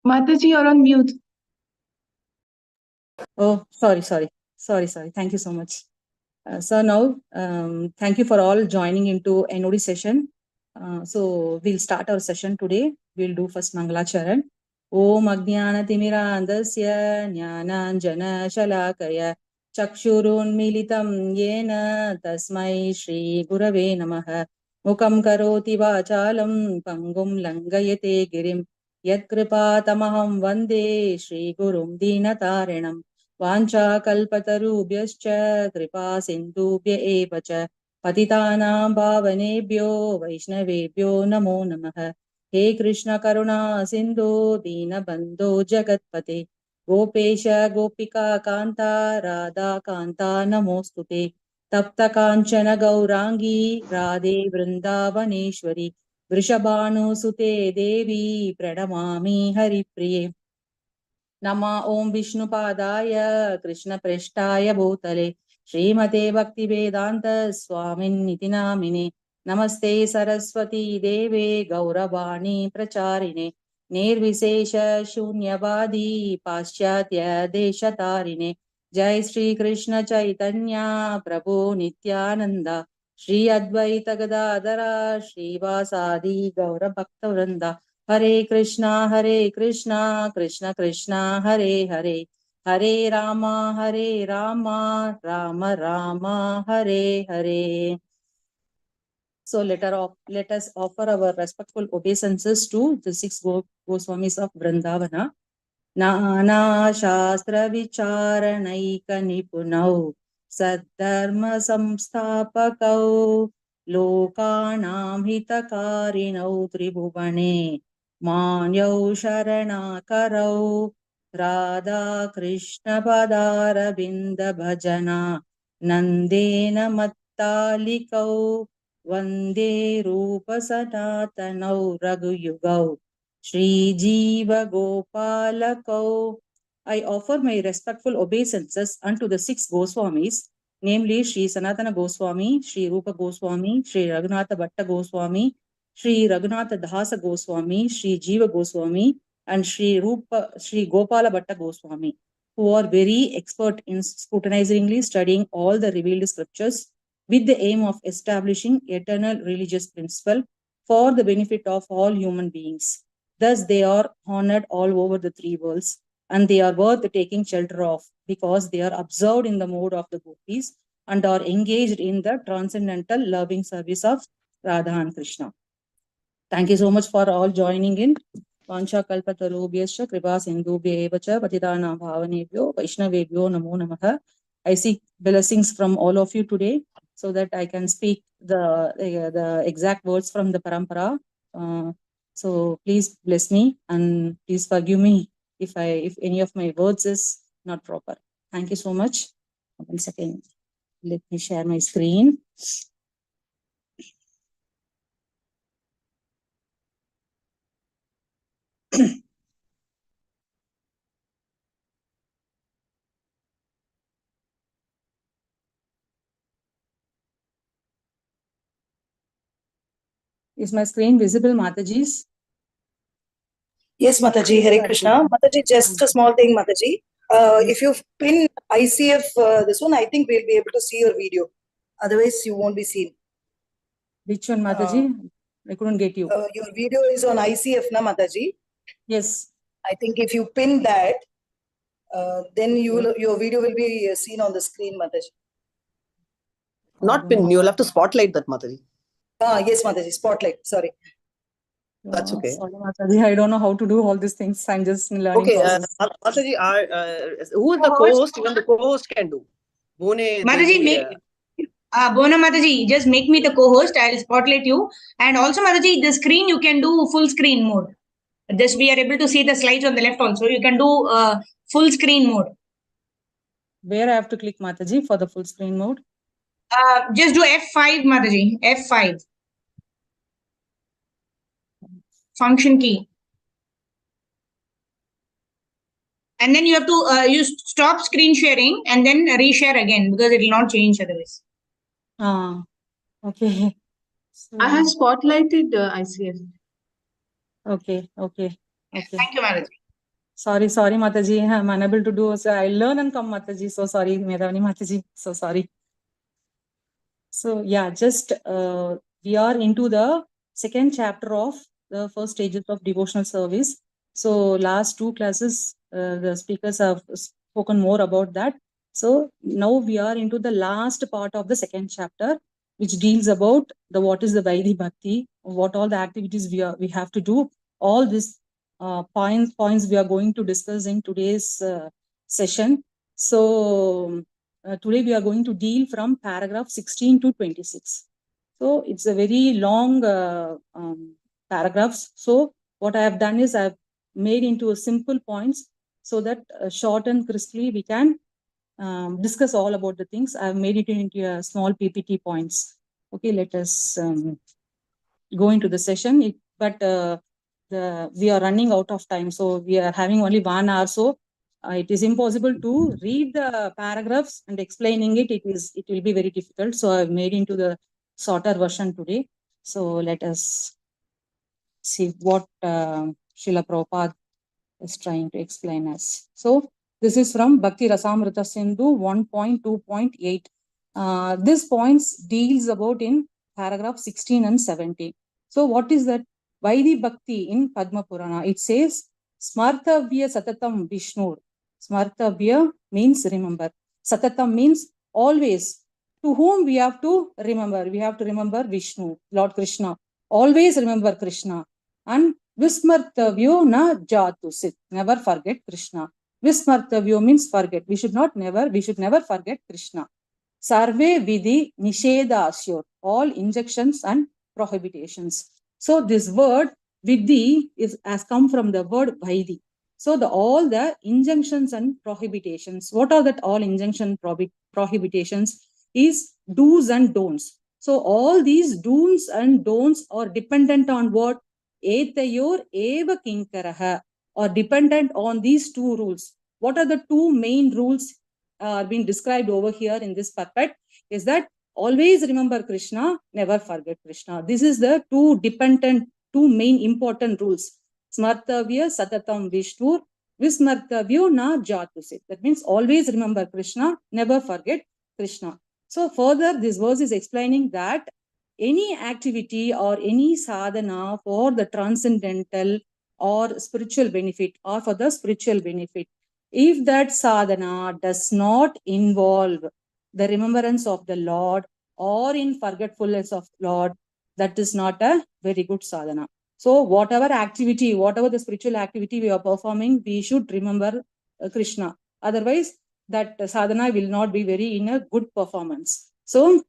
Mataji, you're on mute. Oh, sorry. Thank you so much. So now, thank you for all joining into NOD session. So we'll start our session today. We'll do first Mangala Charan. Om Ajnana Timirandasya Jnananjana Shalakaya Chakshurun Militam Yena Tasmai Shri Gurave Namaha Mukam Karoti Vachalam Pangum Langayate Girim Yat Kripa Tamaham Vande Shri Gurum Dinatarinam वाञ्छाकल्पतरुभ्यश्च कृपा सिन्धुभ्य एव च पतितानां पावनेभ्यो वैष्णवेभ्यो नमो नमः। हे कृष्ण करुणा सिन्धु दीनबन्धो जगत्पते गोपेश गोपिका कान्ता राधा कान्ता नमोऽस्तुते तप्त काञ्चन गौराङ्गी राधे वृन्दावनेश्वरी वृषभानुसुते देवी प्रणमामि हरिप्रिये नमा ओम विष्णुपादाय कृष्णप्रेष्ठाय भूतले श्रीमते भक्तिवेदांत स्वामिन्निति नामिने नमस्ते सरस्वती देवे गौरवाणी प्रचारिणे निर्विशेष शून्यवादी पाश्चात्य देशतारिणे जय श्री कृष्ण चैतन्य प्रभु नित्यानंद श्री अद्वैत गदाधरा श्रीवासादि गौर भक्तवृंदा हरे Krishna Krishna Krishna Hare Hare Hare Ram Ram Ram Hare Hare. So let us offer our respectful obeisances to the six Goswamis of Vrindavana. नाना शास्त्र विचारणैक निपुणौ सद्धर्म संस्थापकौ लोकानां हितकारिणौ त्रिभुवने मान्यौ शरणाकरौ राधा कृष्ण पदारविन्द भजना नन्देन मत्तालिकौ वन्दे रूप सनातनौ रघुयुगौ श्रीजीव गोपालकौ. I offer my respectful obeisances unto the six Goswamis, namely Sri Sanatana Goswami, Sri Rupa Goswami, Sri Raghunatha Bhatta Goswami, Sri Raghunatha Dasa Goswami, Sri Jiva Goswami, and Sri Gopala Bhatta Goswami, who are very expert in scrutinizingly studying all the revealed scriptures with the aim of establishing eternal religious principle for the benefit of all human beings. Thus, they are honored all over the three worlds, and they are worth taking shelter of because they are observed in the mode of the gopis and are engaged in the transcendental loving service of Radha and Krishna. Thank you so much for all joining in. Vancha kalpatarubhyascha kripa sindhubhya eva cha patitanam bhavanebhyo vaishnavebhyo namo namaha. I seek blessings from all of you today so that I can speak the exact words from the parampara. So please bless me and please forgive me if any of my words is not proper. Thank you so much. One second. Let me share my screen. Is my screen visible, Mataji's? Yes, Mataji, Hare Krishna. Mataji, just a small thing, Mataji. If you pin ICF this one, I think we'll be able to see your video. Otherwise, you won't be seen. Which one, Mataji? I couldn't get you. Your video is on ICF, na Mataji? Yes. I think if you pin that, then your video will be seen on the screen, Mataji. Not pin, you'll have to spotlight that, Mataji. Yes, Mataji, spotlight, sorry. That's okay. Sorry, Mataji, I don't know how to do all these things. I'm just learning. Okay, Mataji, who is the co-host? Even the co-host can do. Mataji, Bona Mataji, just make me the co-host. I'll spotlight you. And also, Mataji, the screen you can do full screen mode. This we are able to see the slides on the left also. You can do full screen mode. Where I have to click, Mataji, for the full screen mode? Just do F5, Mataji. F5. Function key. And then you have to you stop screen sharing and then reshare again because it will not change otherwise. Okay. So, I have spotlighted ICF. Okay. Thank you, Mataji. Sorry, Mataji. I'm unable to do. So I'll learn and come, Mataji. So sorry, Medhavani Mataji. So sorry. So yeah, just we are into the second chapter of the first stages of devotional service. So last two classes, the speakers have spoken more about that. So now we are into the last part of the second chapter, which deals about the what is the Vaidhi Bhakti, what all the activities we have to do. All these points we are going to discuss in today's session. So today we are going to deal from paragraph 16 to 26. So it's a very long paragraphs. So what I have done is I've made into a simple points so that short and crisply we can discuss all about the things. I've made it into a small PPT points. Okay, let us go into the session. We are running out of time, so we are having only 1 hour. So it is impossible to read the paragraphs and explaining it. It will be very difficult. So I've made into the shorter version today. So let us see what Srila Prabhupada is trying to explain us. So this is from Bhakti Rasamrita Sindhu 1.2.8. This points deals about in paragraph 16 and 17. So what is that? Vaidhi Bhakti in Padma Purana. It says, Smartavya Satatam Vishnur. Smartavya means remember. Satatam means always. To whom we have to remember? We have to remember Vishnu, Lord Krishna. Always remember Krishna. And Vismartavyo na jatusit. Never forget Krishna. Vismartavyo means forget. We should never forget Krishna. Sarve vidhi nishedasyor. All injunctions and prohibitions. So this word vidhi has come from the word vaidhi. So all the injunctions and prohibitions. What are that all injunction prohibitions? Is do's and don'ts. So all these do's and don'ts are dependent on what? Etayor eva kinkaraha, or dependent on these two rules. What are the two main rules being described over here in this puppet? Is that always remember Krishna, never forget Krishna. This is the two main important rules. Smartavya Satatam Vishnu, Vismartavyo na jatusit. That means always remember Krishna, never forget Krishna. So further, this verse is explaining that any activity or any sadhana for the transcendental or spiritual benefit, or for the spiritual benefit, if that sadhana does not involve the remembrance of the Lord or in forgetfulness of Lord, that is not a very good sadhana. So whatever the spiritual activity we are performing, we should remember Krishna. Otherwise, that sadhana will not be in a good performance. So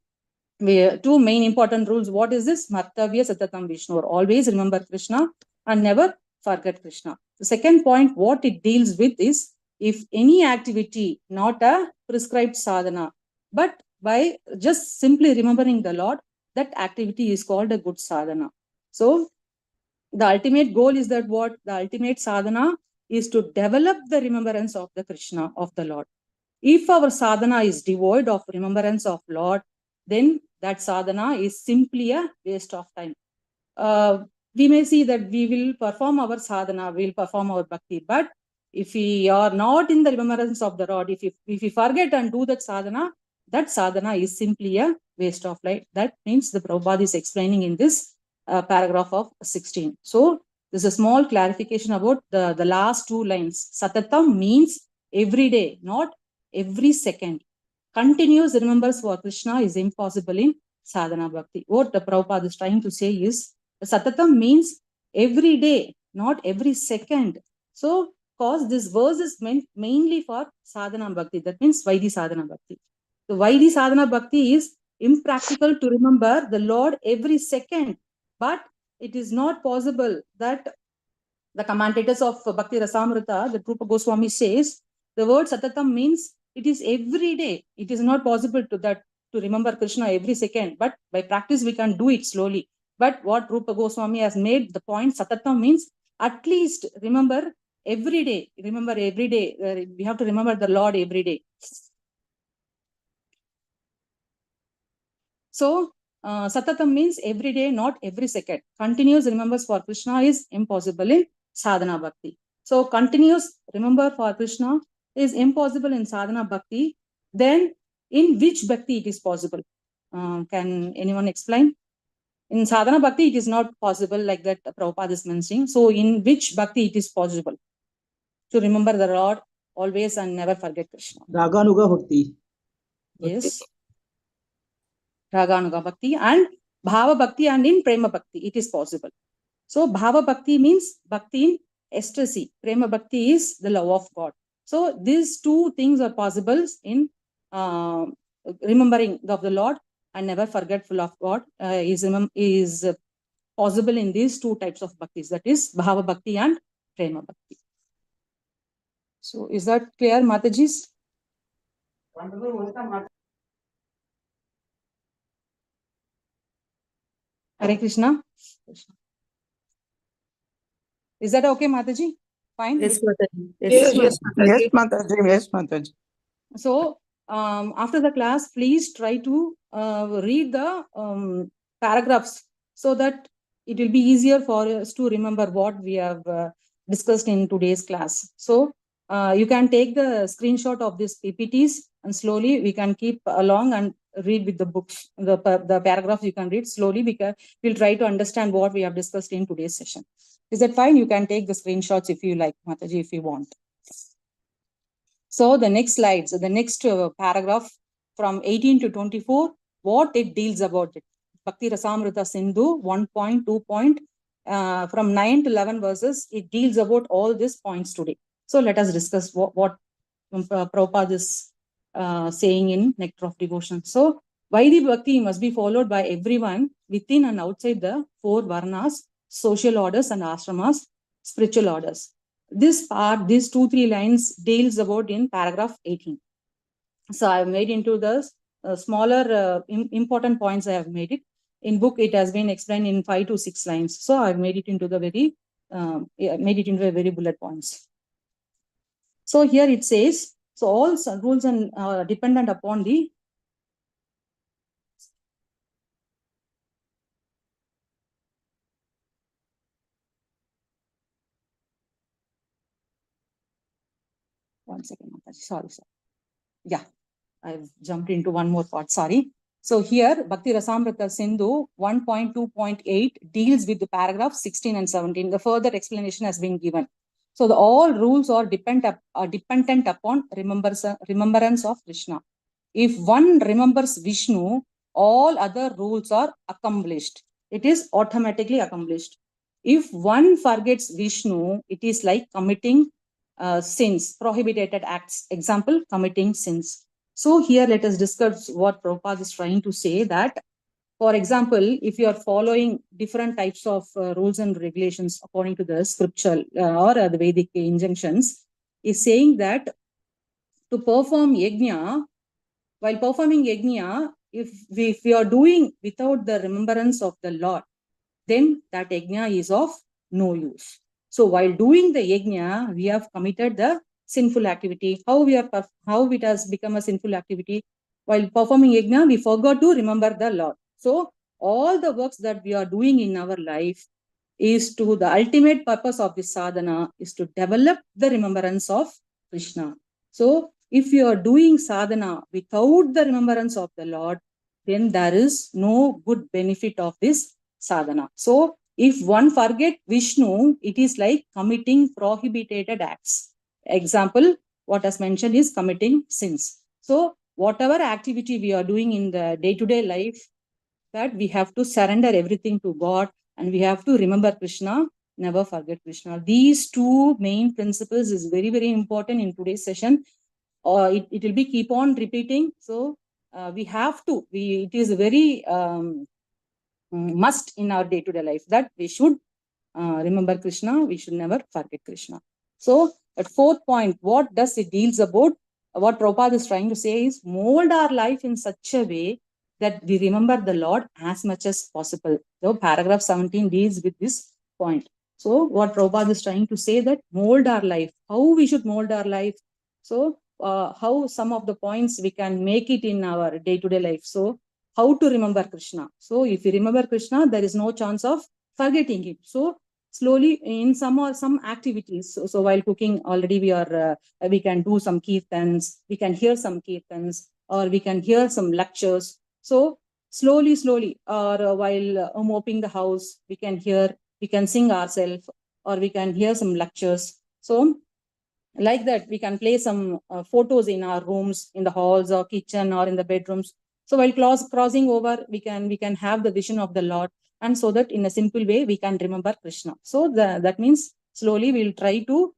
two main important rules. What is this? Smartavya Satatam Vishnu. Always remember Krishna and never forget Krishna. The second point, what it deals with is, if any activity, not a prescribed sadhana, but by just simply remembering the Lord, that activity is called a good sadhana. So the ultimate goal is that what? The ultimate sadhana is to develop the remembrance of the Krishna, of the Lord. If our sadhana is devoid of remembrance of Lord, then that sadhana is simply a waste of time. We may see that we will perform our sadhana, we will perform our bhakti, but if we are not in the remembrance of the Lord, if we forget and do that sadhana is simply a waste of life. That means the Prabhupada is explaining in this paragraph of 16. So there's a small clarification about the last two lines. Satatam means every day, not every second. Continuous remembrance for Krishna is impossible in sadhana bhakti. What the Prabhupada is trying to say is, Satatam means every day, not every second. So, because this verse is meant mainly for sadhana bhakti, that means Vaidhi sadhana bhakti. The Vaidhi sadhana bhakti is impractical to remember the Lord every second, but it is not possible that the commentators of Bhakti Rasamrita, the Rupa Goswami says, the word Satatam means it is every day. It is not possible to remember Krishna every second, but by practice we can do it slowly. But what Rupa Goswami has made the point, Satatam means at least remember every day. Remember every day. We have to remember the Lord every day. So, Satatam means every day, not every second. Continuous remembrance for Krishna is impossible in sadhana bhakti. So continuous remember for Krishna is impossible in sadhana bhakti. Then in which bhakti it is possible? Can anyone explain? In sadhana bhakti, it is not possible like that Prabhupada is mentioning. So in which bhakti it is possible to remember the Lord always and never forget Krishna? Raganuga Bhakti. Yes. Raganuga Bhakti and Bhava Bhakti and in Prema Bhakti, it is possible. So Bhava Bhakti means Bhakti in ecstasy. Prema Bhakti is the love of God. So these two things are possible in remembering of the Lord and never forgetful of God is possible in these two types of bhaktis, that is Bhava Bhakti and Prema Bhakti. So is that clear, Matajis? Hare Krishna. Is that okay, Mataji? Fine? Yes, Mataji. Yes, Mataji. Mataji. Yes, Mataji. So after the class, please try to read the paragraphs so that it will be easier for us to remember what we have discussed in today's class. So you can take the screenshot of these PPTs and slowly we can keep along and read with the books, the paragraphs you can read slowly because we'll try to understand what we have discussed in today's session. Is that fine? You can take the screenshots if you like, Mataji, if you want. So the next slides, the next paragraph from 18 to 24, what it deals about it. Bhakti Rasamrita Sindhu 1.2. From 9 to 11 verses, it deals about all these points today. So let us discuss what Prabhupada is saying in Nectar of Devotion. So Vaidhi Bhakti must be followed by everyone within and outside the 4 varnas, social orders and ashramas, spiritual orders. This part, these 2-3 lines deals about in paragraph 18. So I have made into the smaller important points. I have made it in book. It has been explained in 5 to 6 lines. So I have made it into the very bullet points. So here it says, so all rules and dependent upon the one second, sorry. Yeah, I've jumped into one more part, sorry. So here, Bhakti Rasamrita Sindhu 1.2.8 deals with the paragraph 16 and 17. The further explanation has been given. So all rules are dependent upon remembrance of Krishna. If one remembers Vishnu, all other rules are accomplished. It is automatically accomplished. If one forgets Vishnu, it is like committing sins, prohibited acts. Example, committing sins. So here let us discuss what Prabhupada is trying to say, that, for example, if you are following different types of rules and regulations according to the scriptural or the Vedic injunctions, is saying that to perform yajna, while performing yajna, if we are doing without the remembrance of the Lord, then that yajna is of no use. So while doing the yajna, we have committed the sinful activity. How it has become a sinful activity? While performing yajna, we forgot to remember the Lord. So all the works that we are doing in our life is to the ultimate purpose of this sadhana is to develop the remembrance of Krishna. So if you are doing sadhana without the remembrance of the Lord, then there is no good benefit of this sadhana. So if one forget Vishnu, it is like committing prohibited acts. Example, what has mentioned is committing sins. So whatever activity we are doing in the day-to-day life, that we have to surrender everything to God and we have to remember Krishna, never forget Krishna. These two main principles is very, very important in today's session. It will be keep on repeating. So we have to, it is very must in our day-to-day life that we should remember Krishna, we should never forget Krishna. So at 4th point, what does it deals about? What Prabhupada is trying to say is mold our life in such a way that we remember the Lord as much as possible. So paragraph 17 deals with this point. So what Prabhupada is trying to say that mold our life, how we should mold our life. So how some of the points we can make it in our day-to-day life. So how to remember Krishna. So if you remember Krishna, there is no chance of forgetting him. So slowly in some activities. So while cooking, already we can do some kirtans, we can hear some kirtans, or we can hear some lectures. So slowly, or while mopping the house, we can sing ourselves, or we can hear some lectures. So like that, we can play some photos in our rooms, in the halls or kitchen or in the bedrooms. So while crossing over, we can have the vision of the Lord, and so that in a simple way we can remember Krishna. So that means slowly we'll try to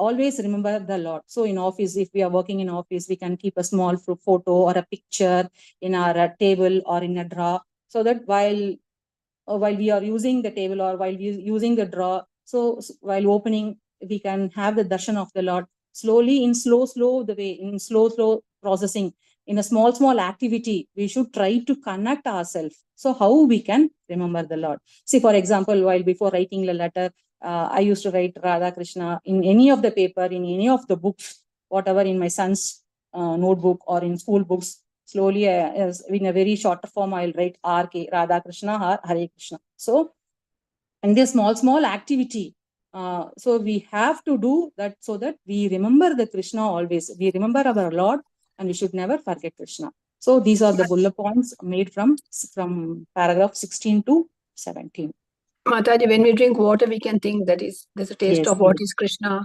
always remember the Lord. So in office, if we are working in office, we can keep a small photo or a picture in our table or in a drawer, so that while we are using the table or while using the drawer, so while opening, we can have the darshan of the Lord slowly, in slow the way, in slow processing, in a small activity. We should try to connect ourselves. So how we can remember the Lord? See, for example, while before writing the letter, I used to write Radha Krishna in any of the paper, in any of the books, whatever, in my son's notebook or in school books. Slowly, in a very shorter form, I'll write RK, Radha Krishna, or Hare Krishna. So in this small activity, so we have to do that, so that we remember the Krishna always. We remember our Lord, and we should never forget Krishna. So these are the bullet points made from paragraph 16 to 17. Mataji, when we drink water, we can think that there's a taste Yes, of what is Krishna.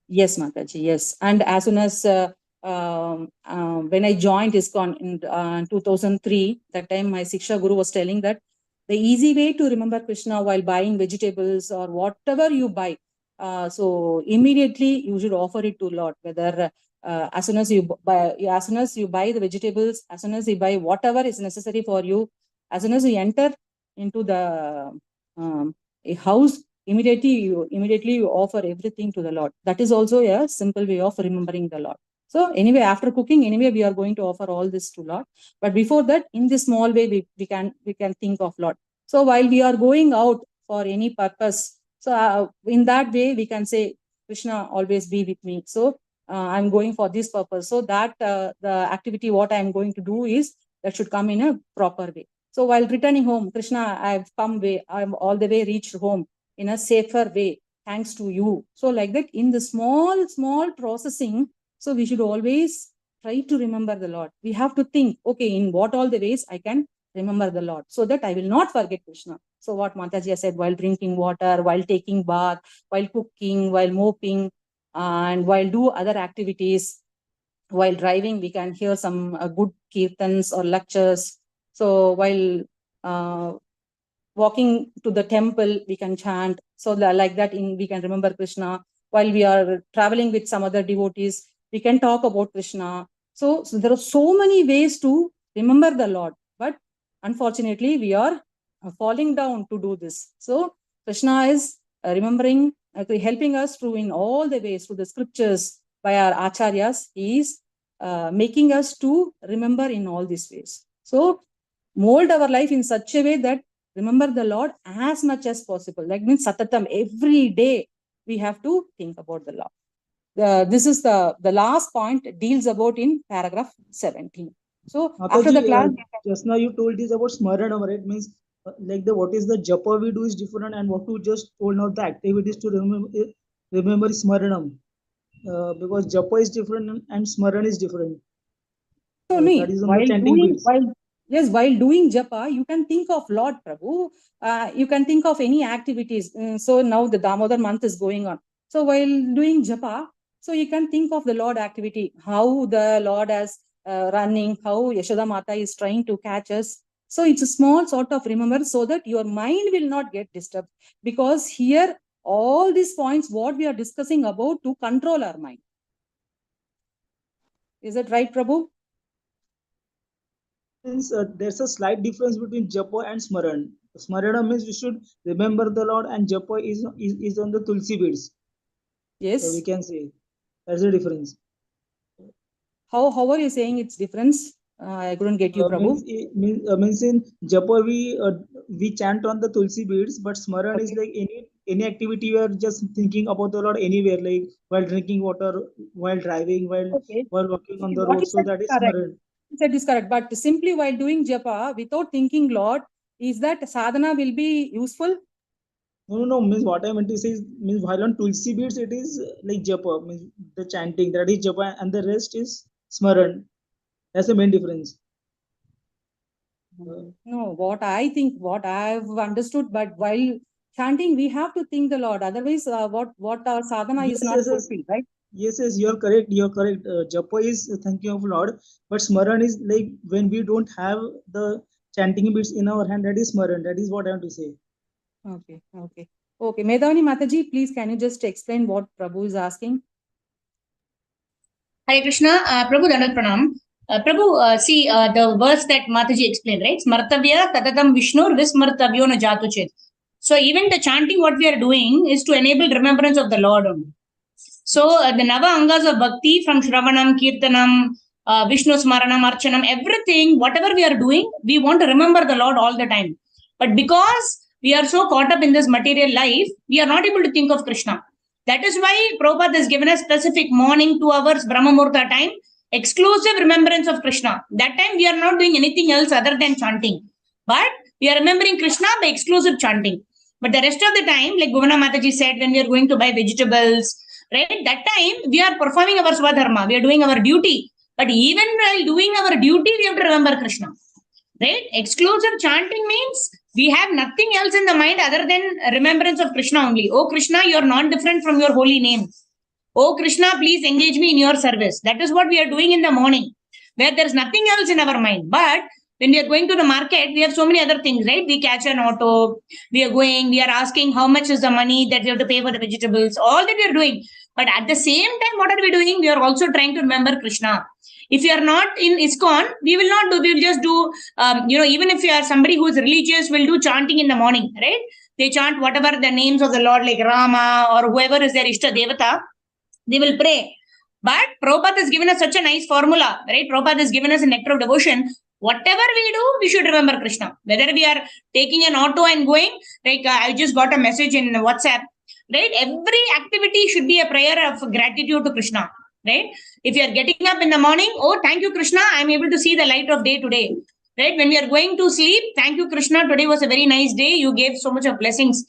Yes, Mataji, yes. And as soon as when I joined ISKCON in 2003, that time my Siksha Guru was telling that the easy way to remember Krishna while buying vegetables or whatever you buy, so immediately you should offer it to Lord. Whether as soon as you buy the vegetables, as soon as you buy whatever is necessary for you, as soon as you enter into the a house, immediately you offer everything to the Lord. That is also a simple way of remembering the Lord. So anyway, after cooking, anyway, we are going to offer all this to Lord. But before that, in this small way, we can think of Lord. So while we are going out for any purpose, so in that way, we can say, Krishna, always be with me. So I'm going for this purpose. So that the activity, what I'm going to do is, that should come in a proper way. So while returning home, Krishna, I'm all the way reached home in a safer way, thanks to you. So like that, in the small processing, so we should always try to remember the Lord. We have to think, okay, in what all the ways I can remember the Lord, so that I will not forget Krishna. So what Mataji has said, while drinking water, while taking bath, while cooking, while mopping, and while do other activities, while driving, we can hear some good kirtans or lectures. So while walking to the temple, we can chant. So like that, we can remember Krishna. While we are traveling with some other devotees, we can talk about Krishna. So there are so many ways to remember the Lord, but unfortunately, we are falling down to do this. So Krishna is remembering, helping us through in all the ways, through the scriptures, by our acharyas. He is making us to remember in all these ways. So mold our life in such a way that remember the Lord as much as possible. That means satatam, every day we have to think about the Lord. This is the last point, deals about in paragraph 17. So Mataji, after the class, just now you told this about smaranam, right? Means like what is the japa we do is different, and what you just told now, the activities to remember smaranam. Because japa is different and smaran is different. So That is on the chanting bits. while doing japa, you can think of Lord Prabhu. You can think of any activities. So now the Damodar month is going on. So while doing japa, so you can think of the Lord activity, how the Lord is running, how Yashoda Mata is trying to catch us. So it's a small sort of remember, so that your mind will not get disturbed. Because here, all these points, what we are discussing about, to control our mind. Is that right, Prabhu? Means there's a slight difference between japa and smaran. Smarana means we should remember the Lord, and japa is on the tulsi beads. Yes. So we can say that's the difference. How are you saying it's difference? I couldn't get you, Prabhu. Means in japa we chant on the tulsi beads, but smaran is like any activity you are just thinking about the Lord anywhere, like while drinking water, while driving, while walking on the road. So that is smaran. That is correct. But simply while doing japa without thinking Lord, is that sadhana will be useful? No. Means what I meant to say is, means while on Tulsi beads, it is like japa, means the chanting, that is japa, and the rest is smaran. That's the main difference. No, what I've understood, but while chanting, we have to think the Lord. Otherwise, what our sadhana is not fulfilled, right? Yes, you're correct. You're correct. Japa is thanking of Lord, but smaran is like when we don't have the chanting beads in our hand. That is smaran. That is what I want to say. Okay. Medhavani Mataji, please can you just explain what Prabhu is asking? Hare Krishna, Prabhu Dandat Pranam. Prabhu, see the verse that Mataji explained, right? Smartavya tatatam Vishnur vismartavyo na jatuchet. So even the chanting, what we are doing is to enable remembrance of the Lord only. So the Nava Angas of Bhakti from Shravanam, Kirtanam, Vishnu Smaranam, Archanam, everything, whatever we are doing, we want to remember the Lord all the time. But because we are so caught up in this material life, we are not able to think of Krishna. That is why Prabhupada has given us specific morning 2 hours Brahma Muhurta time, exclusive remembrance of Krishna. That time we are not doing anything else other than chanting. But we are remembering Krishna by exclusive chanting. But the rest of the time, like Bhuvana Mataji said, when we are going to buy vegetables, right? That time we are performing our Swadharma, we are doing our duty. But even while doing our duty, we have to remember Krishna. Right? Exclusive chanting means we have nothing else in the mind other than remembrance of Krishna only. Oh Krishna, you are not different from your holy name. Oh Krishna, please engage me in your service. That is what we are doing in the morning, where there is nothing else in our mind. But when we are going to the market, we have so many other things, right? We catch an auto, we are asking how much is the money that we have to pay for the vegetables, all that we are doing. But at the same time, what are we doing? We are also trying to remember Krishna. If you are not in ISKCON, we will not do, we will just do, even if you are somebody who is religious, will do chanting in the morning, right? They chant whatever the names of the Lord, like Rama or whoever is their Ishta Devata, they will pray. But Prabhupada has given us such a nice formula, right? Prabhupada has given us a nectar of devotion. Whatever we do, we should remember Krishna. Whether we are taking an auto and going, like I just got a message in WhatsApp, right? Every activity should be a prayer of gratitude to Krishna, right? If you are getting up in the morning, oh, thank you, Krishna, I'm able to see the light of day today, right? When we are going to sleep, thank you, Krishna, today was a very nice day. You gave so much of blessings.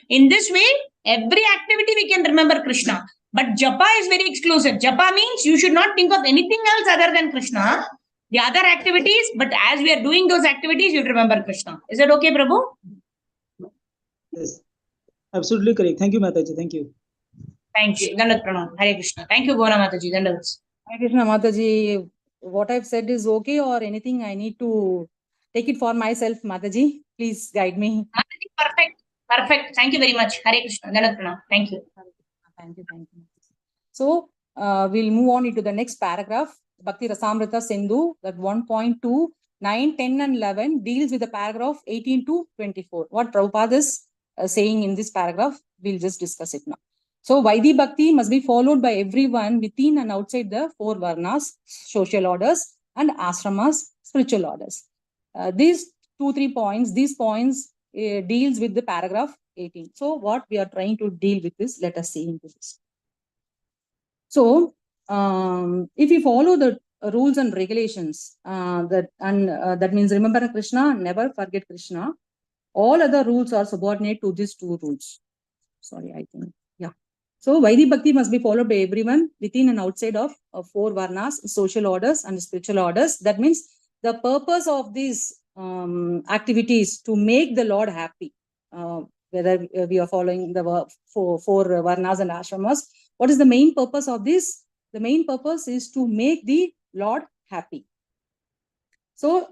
In this way, every activity we can remember Krishna. But japa is very exclusive. Japa means you should not think of anything else other than Krishna. The other activities, but as we are doing those activities, you'll remember Krishna. Is that okay, Prabhu? Yes, absolutely correct. Thank you, Mataji. Thank you. Thank you. Dandat Pranam. Hare Krishna. Thank you, Bhuvana Mataji. Dandat. Hare Krishna Mataji, what I've said is okay or anything I need to take it for myself, Mataji? Please guide me. Mataji, perfect. Perfect. Thank you very much. Hare Krishna. Dandat Pranam. Thank you. Thank you. So we'll move on into the next paragraph. Bhakti Rasamrita Sindhu, that 1.2, 9, 10 and 11 deals with the paragraph 18 to 24. What Prabhupada is saying in this paragraph, we'll just discuss it now. So Vaidhi Bhakti must be followed by everyone within and outside the 4 varnas, social orders, and ashramas, spiritual orders. These 2-3 points, these points deals with the paragraph 18. So what we are trying to deal with this, let us see into this. So if you follow the rules and regulations, that means remember Krishna, never forget Krishna. All other rules are subordinate to these 2 rules. Sorry, I think, yeah. So Vaidhi Bhakti must be followed by everyone within and outside of 4 varnas, social orders and spiritual orders. That means the purpose of these activities to make the Lord happy, whether we are following the 4 varnas and ashramas. What is the main purpose of this? The main purpose is to make the Lord happy. So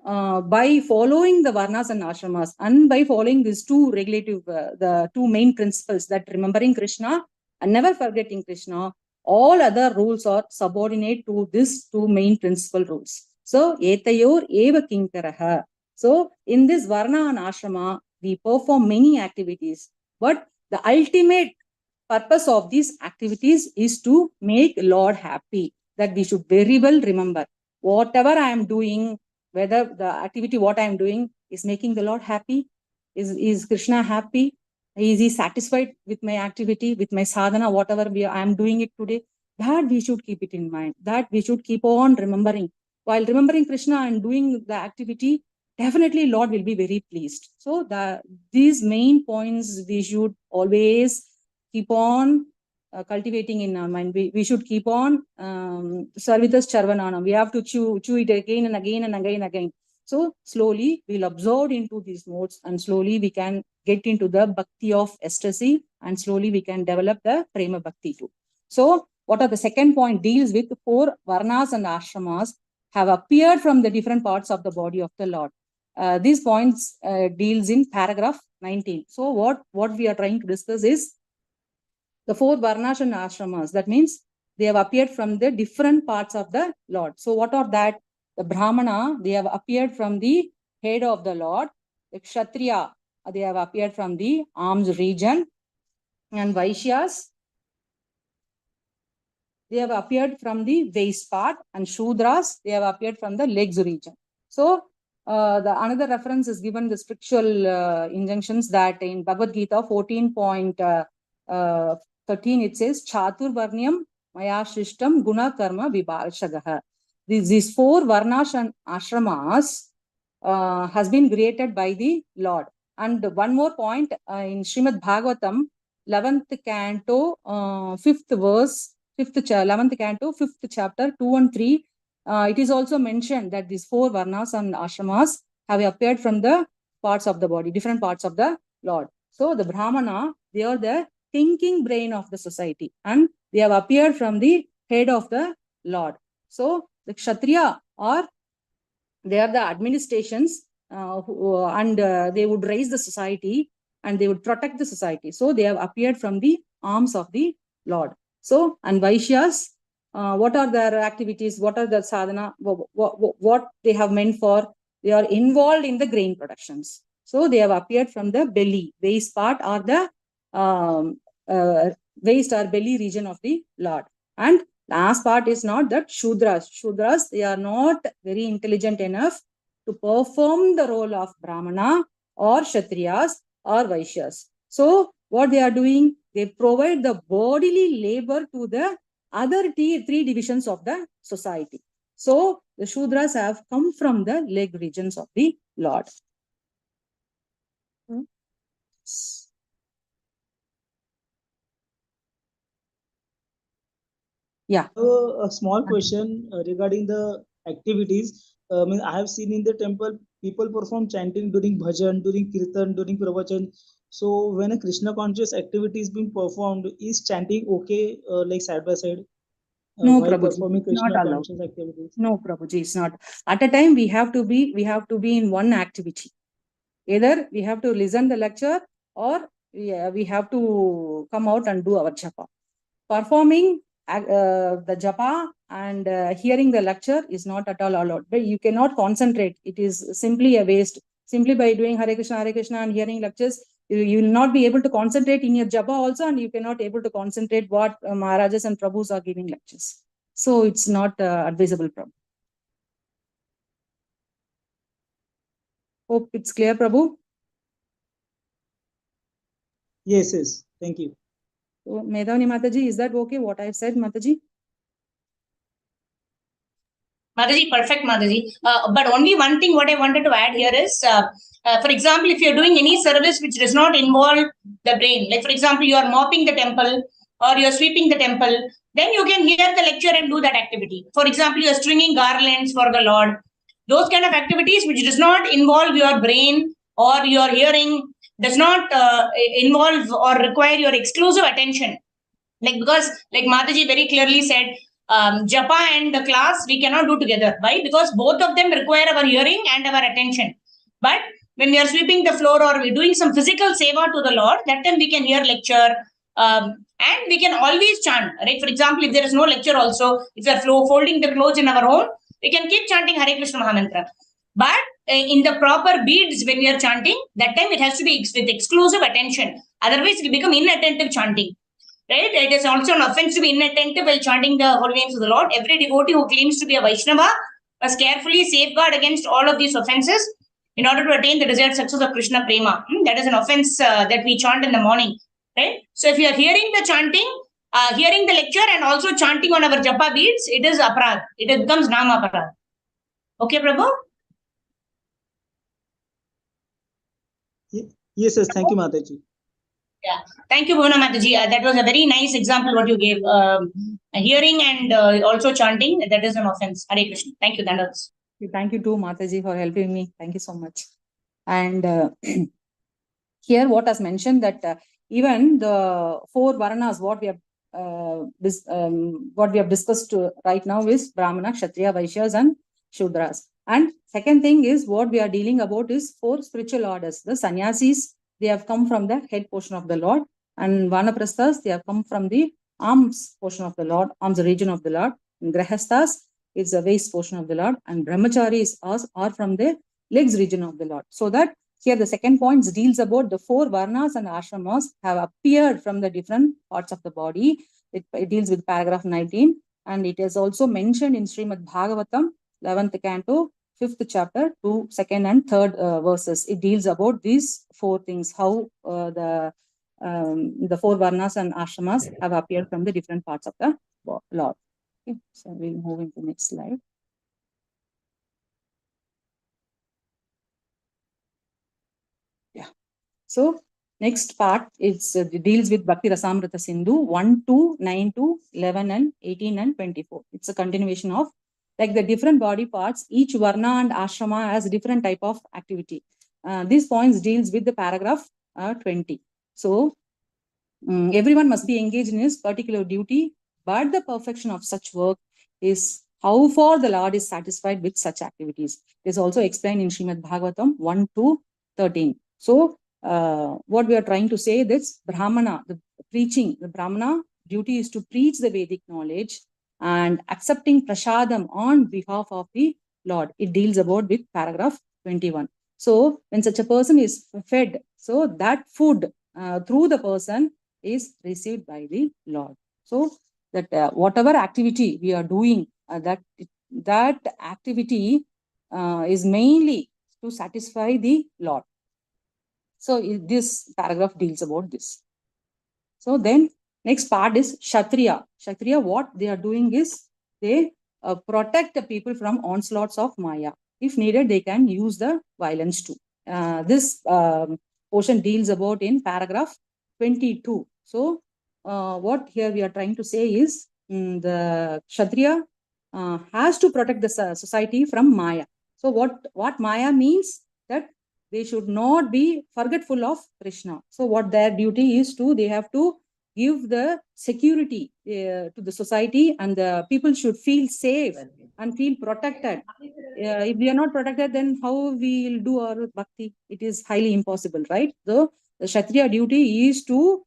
by following the varnas and ashramas and by following these 2 regulative, the 2 main principles, that remembering Krishna and never forgetting Krishna, all other rules are subordinate to these 2 main principal rules. So etayor eva kinkaraha. So in this varna and ashrama, we perform many activities, but the ultimate purpose of these activities is to make Lord happy. That we should very well remember. Whatever I am doing, whether the activity what I am doing is making the Lord happy, is Krishna happy, is he satisfied with my activity, with my sadhana, whatever I am doing it today, that we should keep it in mind, that we should keep on remembering. While remembering Krishna and doing the activity, definitely Lord will be very pleased. So these main points we should always keep on cultivating in our mind. We should keep on Sarvitas Charvananam. We have to chew it again and again and again and again. So slowly we'll absorb into these modes, and slowly we can get into the bhakti of ecstasy, and slowly we can develop the prema bhakti too. So what are the second point deals with 4 varnas and ashramas have appeared from the different parts of the body of the Lord. These points deals in paragraph 19. So what we are trying to discuss is the 4 varnas and ashramas. That means they have appeared from the different parts of the Lord. So what are that? The Brahmana, they have appeared from the head of the Lord. The Kshatriya, they have appeared from the arms region. And Vaishyas, they have appeared from the waist part. And Shudras, they have appeared from the legs region. So the another reference is given the scriptural injunctions that in Bhagavad Gita 14.13 it says Chatur Varnyam Maya Shrishtam Guna Karma Vibharshagaha. These 4 varnas and ashramas has been created by the Lord. And one more point in Srimad Bhagavatam 11th canto 5th verse 11th canto 5th chapter 2 and 3 it is also mentioned that these 4 varnas and ashramas have appeared from the parts of the body, different parts of the Lord. So the Brahmana, they are the thinking brain of the society, and they have appeared from the head of the Lord. So the Kshatriya they are the administrations and they would raise the society and they would protect the society. So they have appeared from the arms of the Lord. So, and Vaishyas, what are their activities? What are the sadhana? What they have meant for? They are involved in the grain productions. So they have appeared from the belly, waist part, or the waist or belly region of the Lord. And last part is not that Shudras. Shudras, they are not very intelligent enough to perform the role of Brahmana or Kshatriyas or Vaishyas. So what they are doing? They provide the bodily labor to the other 3 divisions of the society. So the Shudras have come from the leg regions of the Lord. Yeah. A small question regarding the activities. I have seen in the temple people perform chanting during bhajan, during kirtan, during pravachan. So when a Krishna conscious activity is being performed, is chanting okay, like side by side? No, while Prabhuji, performing it's not Krishna allowed. conscious activities? No, Prabhuji, it's not. At a time, we have to be in one activity. Either we have to listen the lecture, or we have to come out and do our japa. Performing the japa and hearing the lecture is not at all allowed. But you cannot concentrate. It is simply a waste. Simply by doing Hare Krishna and hearing lectures, you will not be able to concentrate in your japa also, and you cannot able to concentrate what Maharajas and Prabhus are giving lectures. So it's not advisable, Prabhu. Hope it's clear, Prabhu. Yes. Thank you. So, Medhavani Mataji, is that okay? What I've said, Mataji? Mataji, perfect, Mataji. But only one thing what I wanted to add here is, for example, if you're doing any service which does not involve the brain, like for example, you are mopping the temple or you're sweeping the temple, then you can hear the lecture and do that activity. For example, you're stringing garlands for the Lord. Those kind of activities which does not involve your brain or your hearing, does not involve or require your exclusive attention. Because Mataji very clearly said, japa and the class we cannot do together. Why? Because both of them require our hearing and our attention. But when we are sweeping the floor or we're doing some physical seva to the Lord, that time we can hear lecture and we can always chant. Right? For example, if there is no lecture also, if we are folding the clothes in our home, we can keep chanting Hare Krishna Mahamantra. But in the proper beads when we are chanting, that time it has to be with exclusive attention. Otherwise, it will become inattentive chanting. Right? It is also an offense to be inattentive while chanting the holy names of the Lord. Every devotee who claims to be a Vaishnava must carefully safeguard against all of these offenses in order to attain the desired success of Krishna Prema. That is an offense that we chant in the morning. Right? So if you are hearing the chanting, hearing the lecture and also chanting on our japa beads, it is aparad. It becomes nama aparad. Okay, Prabhu? Yes, yes. Thank you, Mataji. Yeah. Thank you, Bhuvana Mataji. That was a very nice example what you gave. Hearing and also chanting, that is an offense. Hare Krishna. Thank you, Dandas. Thank you too, Mataji, for helping me. Thank you so much. And here what has mentioned that even the 4 Varanas, what we have discussed right now is Brahmana, Kshatriya, Vaishyas and Shudras. And second thing is what we are dealing about is 4 spiritual orders. The sannyasis, they have come from the head portion of the Lord, and Vanaprasthas, they have come from the arms portion of the Lord, arms region of the Lord. And Grahasthas is the waist portion of the Lord, and Brahmacharis are from the legs region of the Lord. So that here the second point deals about the 4 varnas and ashramas have appeared from the different parts of the body. It deals with paragraph 19, and it is also mentioned in Srimad Bhagavatam, 11th canto, 5th chapter, 2, 2nd and 3rd verses. It deals about these 4 things, how the 4 varnas and ashramas have appeared from the different parts of the Lord. Okay, so we'll move into the next slide. Yeah. So next part is deals with Bhakti Rasamrita Sindhu 1, 2, 9 to 11 and 18 and 24. It's a continuation of like the different body parts. Each varna and ashrama has different type of activity. These points deals with the paragraph 20. So everyone must be engaged in his particular duty, but the perfection of such work is how far the Lord is satisfied with such activities. It is also explained in Srimad Bhagavatam 1 to 13. So what we are trying to say is Brahmana, the preaching, the Brahmana duty is to preach the Vedic knowledge and accepting prasadam on behalf of the Lord. It deals about with paragraph 21. So when such a person is fed, so that food through the person is received by the Lord. So that whatever activity we are doing, that activity is mainly to satisfy the Lord. So this paragraph deals about this. So then next part is Kshatriya. Kshatriya, what they are doing is they protect the people from onslaughts of Maya. If needed, they can use the violence too. This portion deals about in paragraph 22. So what here we are trying to say is the Kshatriya has to protect the society from Maya. So what Maya means, that they should not be forgetful of Krishna. So what their duty is to, they have to give the security to the society, and the people should feel safe and feel protected. If we are not protected, then how we will do our bhakti? It is highly impossible, right? So the Kshatriya duty is to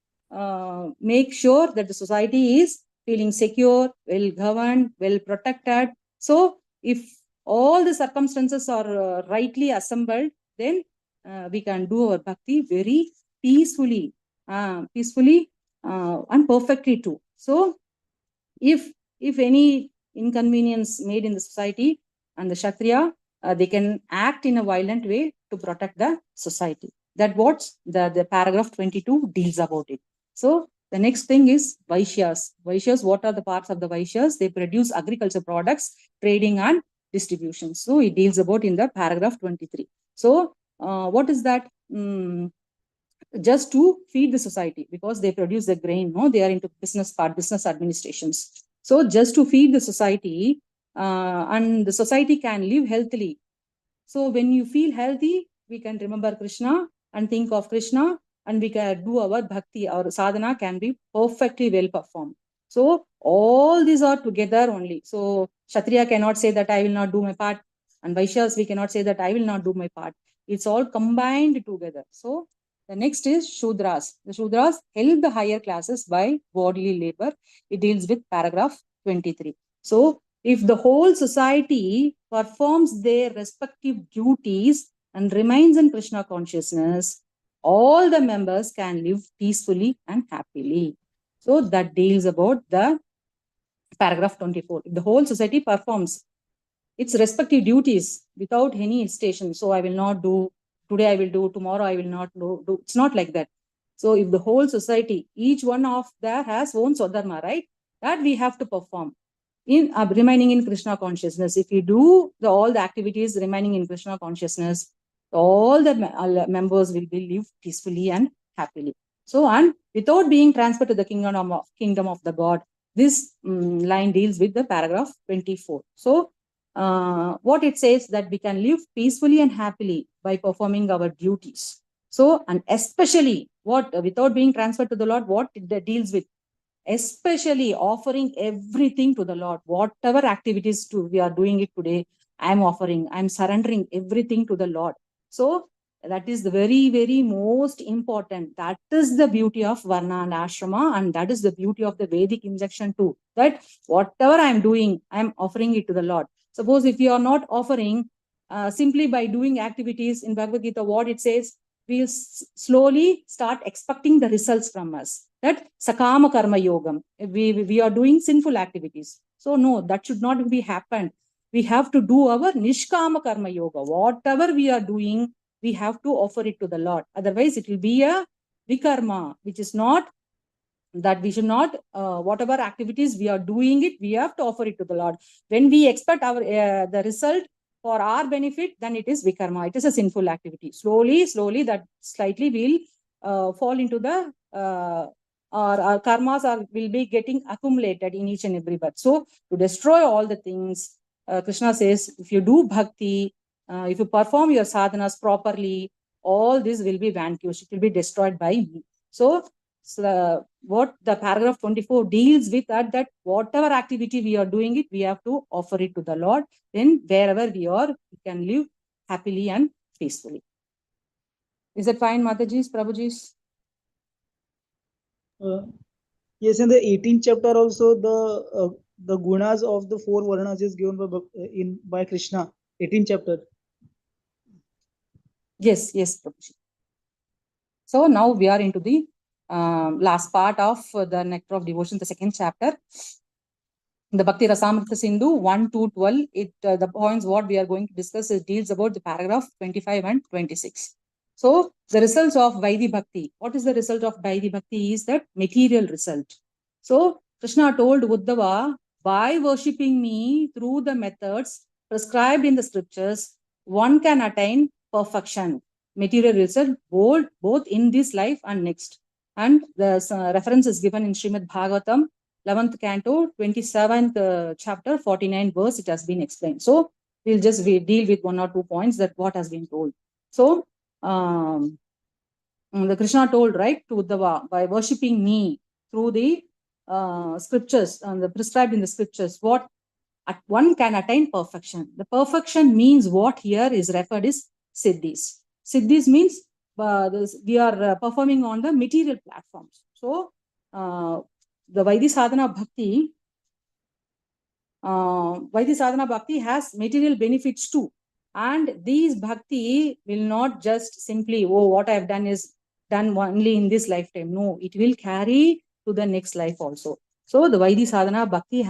make sure that the society is feeling secure, well governed, well protected. So if all the circumstances are rightly assembled, then we can do our bhakti very peacefully, and perfectly too. So if any inconvenience made in the society, and the Kshatriya, they can act in a violent way to protect the society. That what the paragraph 22 deals about it. So the next thing is Vaishyas. Vaishyas, what are the parts of the Vaishyas? They produce agriculture products, trading and distribution. So it deals about in the paragraph 23. So what is that? Just to feed the society, because they produce the grain, no, they are into business administrations. So just to feed the society, and the society can live healthily. So when you feel healthy, we can remember Krishna and think of Krishna, and we can do our bhakti, our sadhana can be perfectly well performed. So all these are together only. So Kshatriya cannot say that I will not do my part, and Vaishyas, we cannot say that I will not do my part. It's all combined together. So the next is Shudras. The Shudras help the higher classes by bodily labor. It deals with paragraph 23. So if the whole society performs their respective duties and remains in Krishna consciousness, all the members can live peacefully and happily. So that deals about the paragraph 24. If the whole society performs its respective duties without any hesitation, so I will not do, today I will do, tomorrow I will not do. It's not like that. So if the whole society, each one of there has own Swadharma, right? That we have to perform in remaining in Krishna consciousness. If you do all the activities remaining in Krishna consciousness, all the members will be live peacefully and happily. So, and without being transferred to the kingdom of the God, this line deals with the paragraph 24. So, what it says that we can live peacefully and happily by performing our duties. So, and especially what without being transferred to the Lord, what it deals with, especially offering everything to the Lord. Whatever activities we are doing it today, I'm surrendering everything to the Lord. So that is the very, very most important. That is the beauty of Varna and Ashrama, and that is the beauty of the Vedic injection too. That whatever I'm doing, I'm offering it to the Lord. Suppose if you are not offering, simply by doing activities in Bhagavad Gita, what it says, we'll slowly start expecting the results from us. That sakama karma yogam. We are doing sinful activities. So no, that should not be happened. We have to do our nishkama karma yoga. Whatever we are doing, we have to offer it to the Lord. Otherwise, it will be a vikarma, which is not that we should not, whatever activities we are doing it, we have to offer it to the Lord. When we expect our the result for our benefit, then it is vikarma. It is a sinful activity. Slowly, that slightly will fall into the our karmas will be getting accumulated in each and every birth. So to destroy all the things, Krishna says, if you do bhakti, if you perform your sadhanas properly, all this will be vanquished. It will be destroyed by me. So what the paragraph 24 deals with that whatever activity we are doing it, we have to offer it to the Lord. Then wherever we are, we can live happily and peacefully. Is that fine, Mataji's, Prabhuji's? Yes, in the 18th chapter also the gunas of the 4 varnas is given by Krishna. 18th chapter. Yes, Prabhuji. So now we are into the last part of the Nectar of Devotion, the 2nd chapter. The Bhakti Rasamrita Sindhu 1 to 12. The points what we are going to discuss deals about the paragraph 25 and 26. So the results of Vaidhi Bhakti. What is the result of Vaidhi Bhakti is that material result. So Krishna told Uddhava, by worshipping me through the methods prescribed in the scriptures, one can attain perfection. Material result both in this life and next. And the reference is given in Srimad Bhagavatam, 11th canto, 27th chapter, 49 verse, it has been explained. So we'll just deal with 1 or 2 points that what has been told. So the Krishna told, right, to Uddhava, by worshipping me through the scriptures, the prescribed in the scriptures, what one can attain perfection. The perfection means what here is referred is siddhis. Siddhis means we are performing on the material platforms. So the Vaidhi Sadhana Bhakti has material benefits too. And these bhakti will not just simply, what I have done is done only in this lifetime. No, it will carry to the next life also. So the Vaidhi Sadhana Bhakti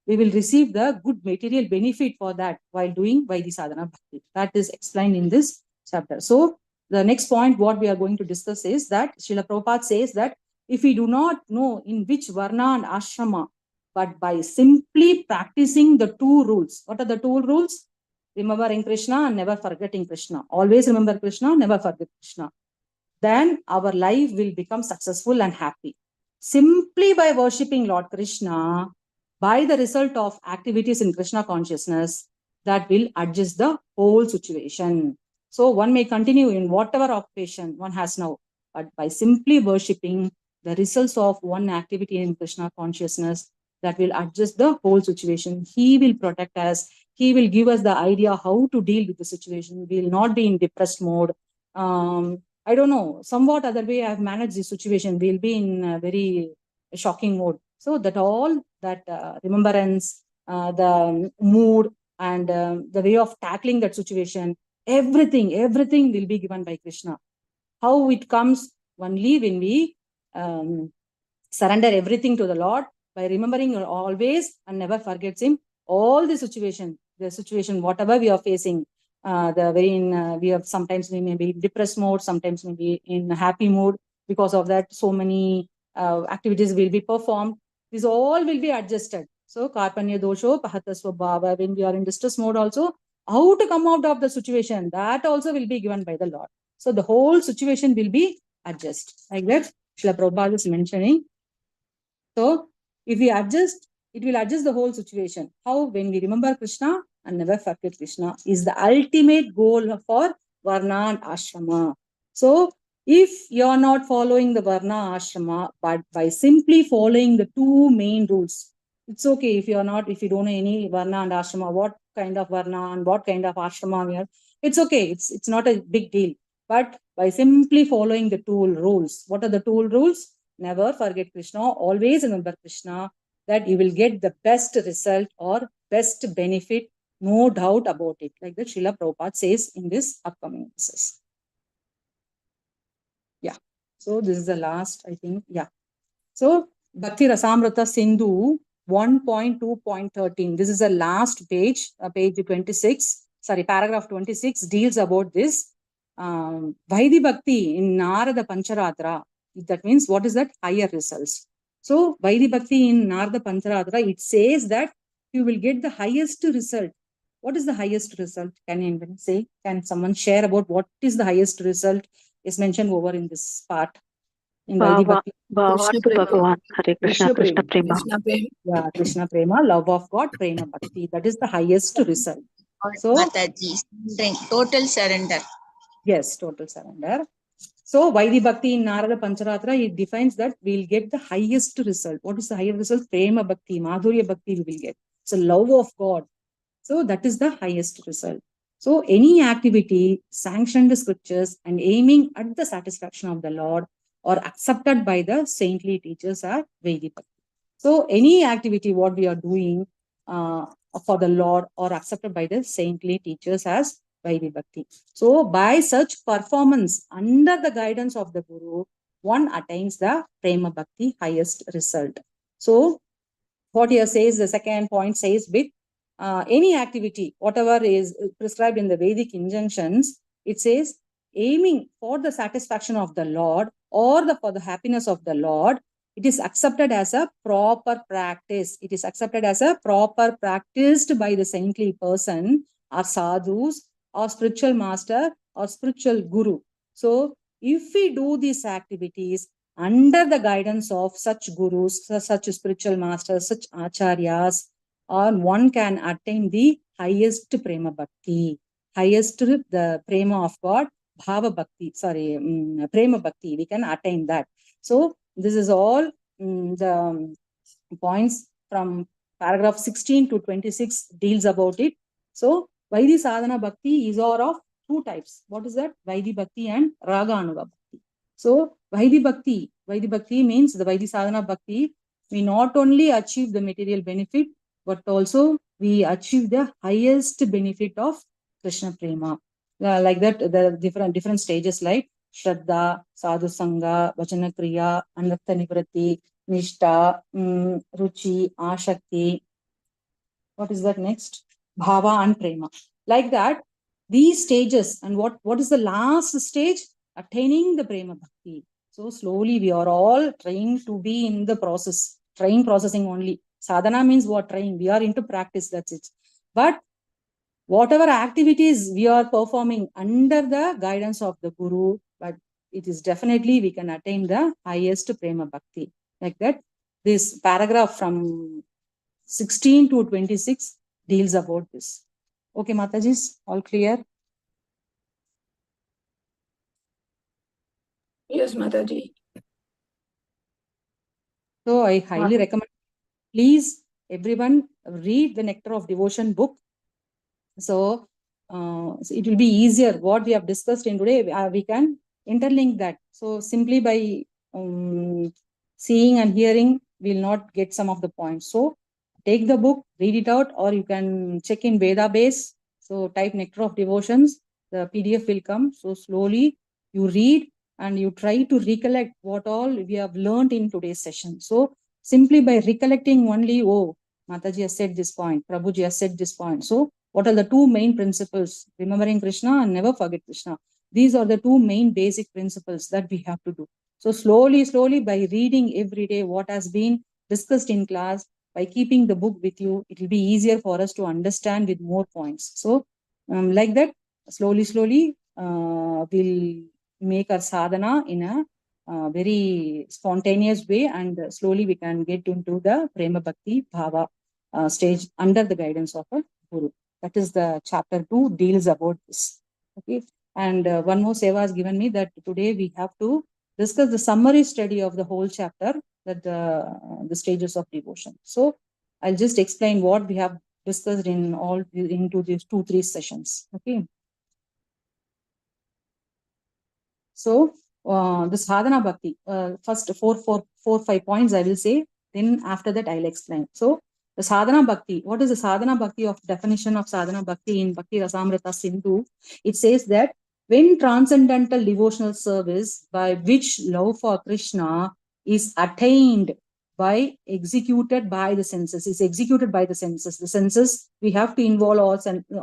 we will receive the good material benefit for that while doing Vaidhi Sadhana Bhakti. That is explained in this chapter. So the next point what we are going to discuss is that Srila Prabhupada says that if we do not know in which varna and ashrama, but by simply practicing the 2 rules. What are the 2 rules? Remembering Krishna and never forgetting Krishna. Always remember Krishna, never forget Krishna. Then our life will become successful and happy. Simply by worshipping Lord Krishna, by the result of activities in Krishna consciousness, that will adjust the whole situation. So one may continue in whatever occupation one has now, but by simply worshipping, the results of one activity in Krishna consciousness, that will adjust the whole situation. He will protect us. He will give us the idea how to deal with the situation. We will not be in depressed mode. I don't know, somewhat other way I have managed this situation. We'll be in a very shocking mode. So that all that remembrance, the mood, and the way of tackling that situation, everything will be given by Krishna. How it comes only when we surrender everything to the Lord by remembering always and never forgets Him. All the situation, whatever we are facing, we have sometimes we may be in depressed mode, sometimes we may be in a happy mood. Because of that, so many activities will be performed. These all will be adjusted. So karpanya dosho pahatasva bhava. When we are in distress mode also, how to come out of the situation, that also will be given by the Lord. So the whole situation will be adjusted. Like that, Srila Prabhupada is mentioning. So if we adjust, it will adjust the whole situation. How? When we remember Krishna and never forget Krishna is the ultimate goal for Varna and Ashrama. So if you are not following the Varna Ashrama, but by simply following the two main rules, it's okay if you are not, if you don't know any Varna and Ashrama, what kind of Varna and what kind of Ashrama we are, it's okay. It's not a big deal. But by simply following the two rules, what are the two rules? Never forget Krishna, always remember Krishna, that you will get the best result or best benefit, no doubt about it. Like that Srila Prabhupada says in this upcoming verses. Yeah. So this is the last, I think. Yeah. So Bhakti Rasamrita Sindhu 1.2.13. This is the last page, page 26. Sorry, paragraph 26 deals about this. Vaidhi Bhakti in Narada Pancharatra. That means what is that? Higher results. So Vaidhi Bhakti in Narada Pancharatra, it says that you will get the highest result. What is the highest result? Can anyone say? Can someone share about what is the highest result is mentioned over in this part? In Vaidhi Bhakti. Krishna Prema. Bhagavan, Hare Krishna, Krishna Prema. Krishna Prema. Yeah, Krishna Prema, love of God, Prema Bhakti. That is the highest result. So, Mataji, total surrender. yes, total surrender. So, Vaidhi Bhakti in Narada Pancharatra, it defines that we'll get the highest result. What is the highest result? Prema Bhakti, Madhurya Bhakti we will get. So, love of God. So, that is the highest result. So, any activity sanctioned scriptures and aiming at the satisfaction of the Lord or accepted by the saintly teachers are Vaidhi Bhakti. So, any activity what we are doing for the Lord or accepted by the saintly teachers as Vaidhi Bhakti. So, by such performance under the guidance of the Guru, one attains the Prema Bhakti highest result. So, what here says, the second point says, with any activity, whatever is prescribed in the Vedic injunctions, it says, aiming for the satisfaction of the Lord or for the happiness of the Lord, it is accepted as a proper practice. It is accepted as a proper practiced by the saintly person or sadhus or spiritual master or spiritual guru. So, if we do these activities under the guidance of such gurus, such spiritual masters, such acharyas, or one can attain the highest Prema Bhakti, highest the Prema of God, Bhava Bhakti, Prema Bhakti, we can attain that. So, this is all the points from paragraph 16 to 26 deals about it. So, Vaidhi Sadhana Bhakti is all of two types. What is that? Vaidhi Bhakti and Raga Anuga Bhakti. So, Vaidhi Bhakti means the Vaidhi Sadhana Bhakti, we not only achieve the material benefit, but also we achieve the highest benefit of Krishna Prema. Like that, the different stages like Shraddha, Sadhu Sangha, Vachana Kriya, Anartha Nivritti, Nishta, Ruchi, Ashakti. What is that next? Bhava and Prema. Like that, these stages, and what is the last stage? Attaining the Prema Bhakti. So slowly we are all trying to be in the process, trying processing only. Sadhana means what? Trying. We are into practice, that's it. But whatever activities we are performing under the guidance of the Guru, but it is definitely we can attain the highest Prema Bhakti. Like that, this paragraph from 16 to 26 deals about this. Okay, Matajis, all clear? Yes, Mataji. So I highly recommend, please, everyone read the Nectar of Devotion book. So it will be easier. What we have discussed in today, we can interlink that. So simply by seeing and hearing, we will not get some of the points. So take the book, read it out, or you can check in Veda base. So type Nectar of Devotions, the PDF will come. So slowly you read and you try to recollect what all we have learned in today's session. So simply by recollecting only, oh, Mataji has said this point, Prabhuji has said this point. So what are the two main principles? Remembering Krishna and never forget Krishna. These are the two main basic principles that we have to do. So slowly by reading every day what has been discussed in class, by keeping the book with you, it will be easier for us to understand with more points. So Like that, slowly, we'll make our sadhana in a very spontaneous way, and slowly we can get into the Prema Bhakti Bhava stage under the guidance of a Guru. That is the chapter 2 deals about this. Okay. And one more seva has given me that today we have to discuss the summary study of the whole chapter, that the stages of devotion. So I'll just explain what we have discussed in all into these 2-3 sessions. Okay. So the sadhana bhakti, first 5 points I will say, then after that I'll explain. So the sadhana bhakti, what is the sadhana bhakti? Of definition of sadhana bhakti in Bhakti Rasamrita Sindhu, it says that when transcendental devotional service by which love for Krishna is attained by executed by the senses, is executed by the senses. The senses, we have to involve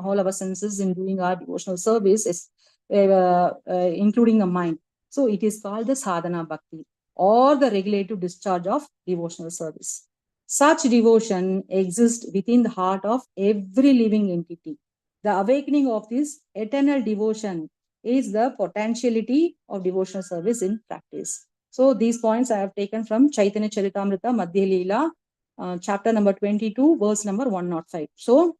all our senses in doing our devotional service, including the mind. So it is called the sadhana bhakti, or the regulative discharge of devotional service. Such devotion exists within the heart of every living entity. The awakening of this eternal devotion is the potentiality of devotional service in practice. So these points I have taken from Chaitanya Charitamrita Madhya Leela, chapter number 22, verse number 105. So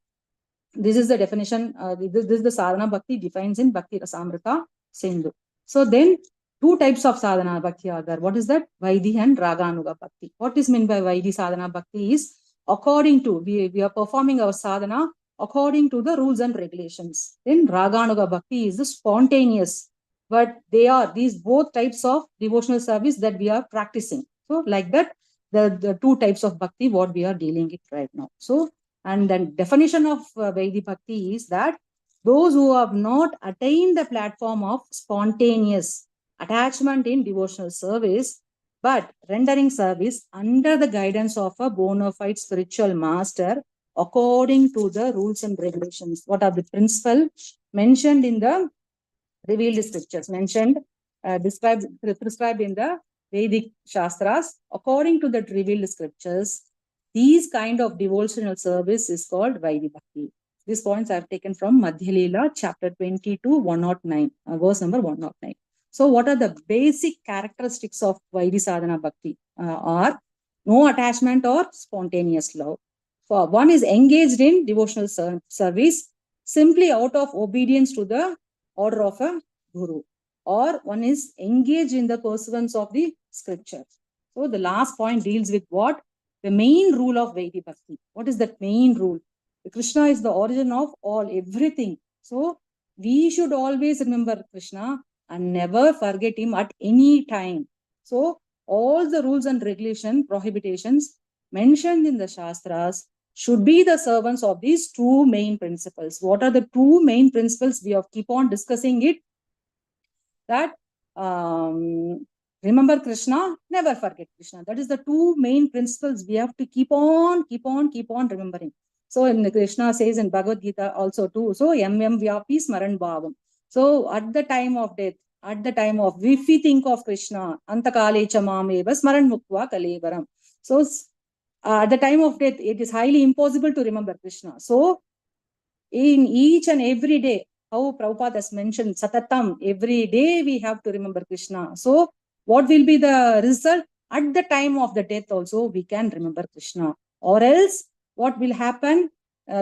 this is the definition. This is the sadhana bhakti defines in Bhakti Rasamrita Sindhu. So then 2 types of sadhana bhakti are there. What is that? Vaidhi and Raganuga bhakti. What is meant by Vaidhi sadhana bhakti is according to, we are performing our sadhana according to the rules and regulations. Then Raganuga bhakti is the spontaneous, but they are these both types of devotional service that we are practicing. So like that, the 2 types of bhakti what we are dealing with right now. So, and the definition of Vaidhi bhakti is that those who have not attained the platform of spontaneous attachment in devotional service, but rendering service under the guidance of a bona fide spiritual master according to the rules and regulations. What are the principles mentioned in the revealed scriptures, mentioned, prescribed in the Vedic Shastras, according to the revealed scriptures? These kind of devotional service is called Vaidhi Bhakti. These points I have taken from Madhya Leela, chapter 22, 109, verse number 109. So what are the basic characteristics of Vaidhi Sadhana Bhakti? Are no attachment or spontaneous love. For one is engaged in devotional service simply out of obedience to the order of a guru, or one is engaged in the pursuance of the scripture. So the last point deals with what? The main rule of Vaidhi Bhakti. What is that main rule? Krishna is the origin of everything. So we should always remember Krishna and never forget him at any time. So all the rules and prohibitions mentioned in the Shastras should be the servants of these 2 main principles. What are the 2 main principles? We have keep on discussing it. That remember Krishna, never forget Krishna. That is the 2 main principles we have to keep on remembering. So in Krishna says in Bhagavad Gita also too, so yam vyapi smaran bhavam. So at the time of death, if we think of Krishna, antakale chamameva smaran muktva kalevaram. So at the time of death, it is highly impossible to remember Krishna. So in each and every day, how Prabhupada has mentioned, Satatam, every day we have to remember Krishna. So what will be the result? At the time of the death also, we can remember Krishna. Or else, what will happen?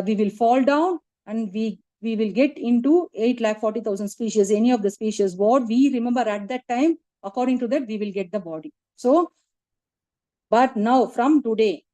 We will fall down and we will get into 840,000 species, any of the species. What we remember at that time, according to that, we will get the body. So, but now from today,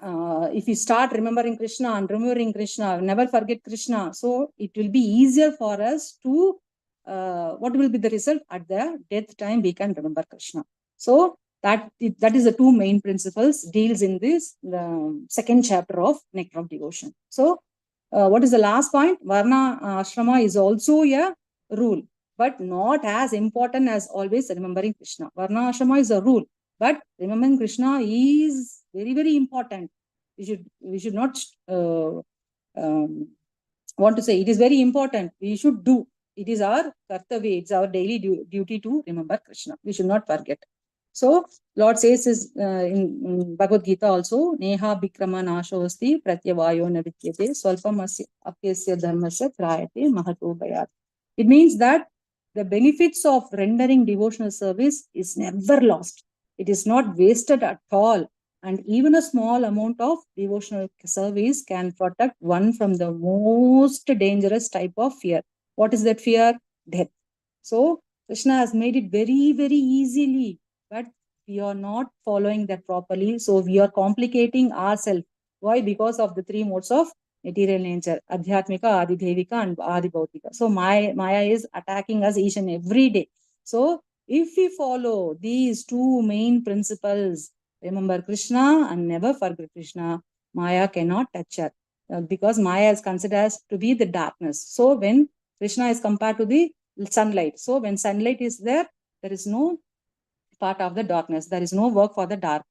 if you start remembering Krishna and remembering Krishna, never forget Krishna. So it will be easier for us to, what will be the result? At the death time, we can remember Krishna. So that is the 2 main principles deals in this, the 2nd chapter of Nectar of Devotion. So what is the last point? Varna ashrama is also a rule, but not as important as always remembering Krishna. Varna ashrama is a rule, but remembering Krishna is very, very important. We should not want to say it is very important. We should do. It is our kartavya, it's our daily duty to remember Krishna. We should not forget. So Lord says is in Bhagavad Gita also, Neha Bikrama Nashosti Pratyavayo Navityate Swalpam Apyasya Dharmasya Trayate Mahato Bhayat. It means that the benefits of rendering devotional service is never lost. It is not wasted at all. And even a small amount of devotional service can protect one from the most dangerous type of fear. What is that fear? Death. So Krishna has made it very, very easily, but we are not following that properly. So we are complicating ourselves. Why? Because of the three modes of material nature, Adhyatmika, Adidevika, and Adibhautika. So Maya is attacking us each and every day. So if we follow these two main principles, remember Krishna and never forget Krishna, Maya cannot touch her. Because Maya is considered as to be the darkness. So when Krishna is compared to the sunlight. So when sunlight is there, there is no part of the darkness. There is no work for the dark,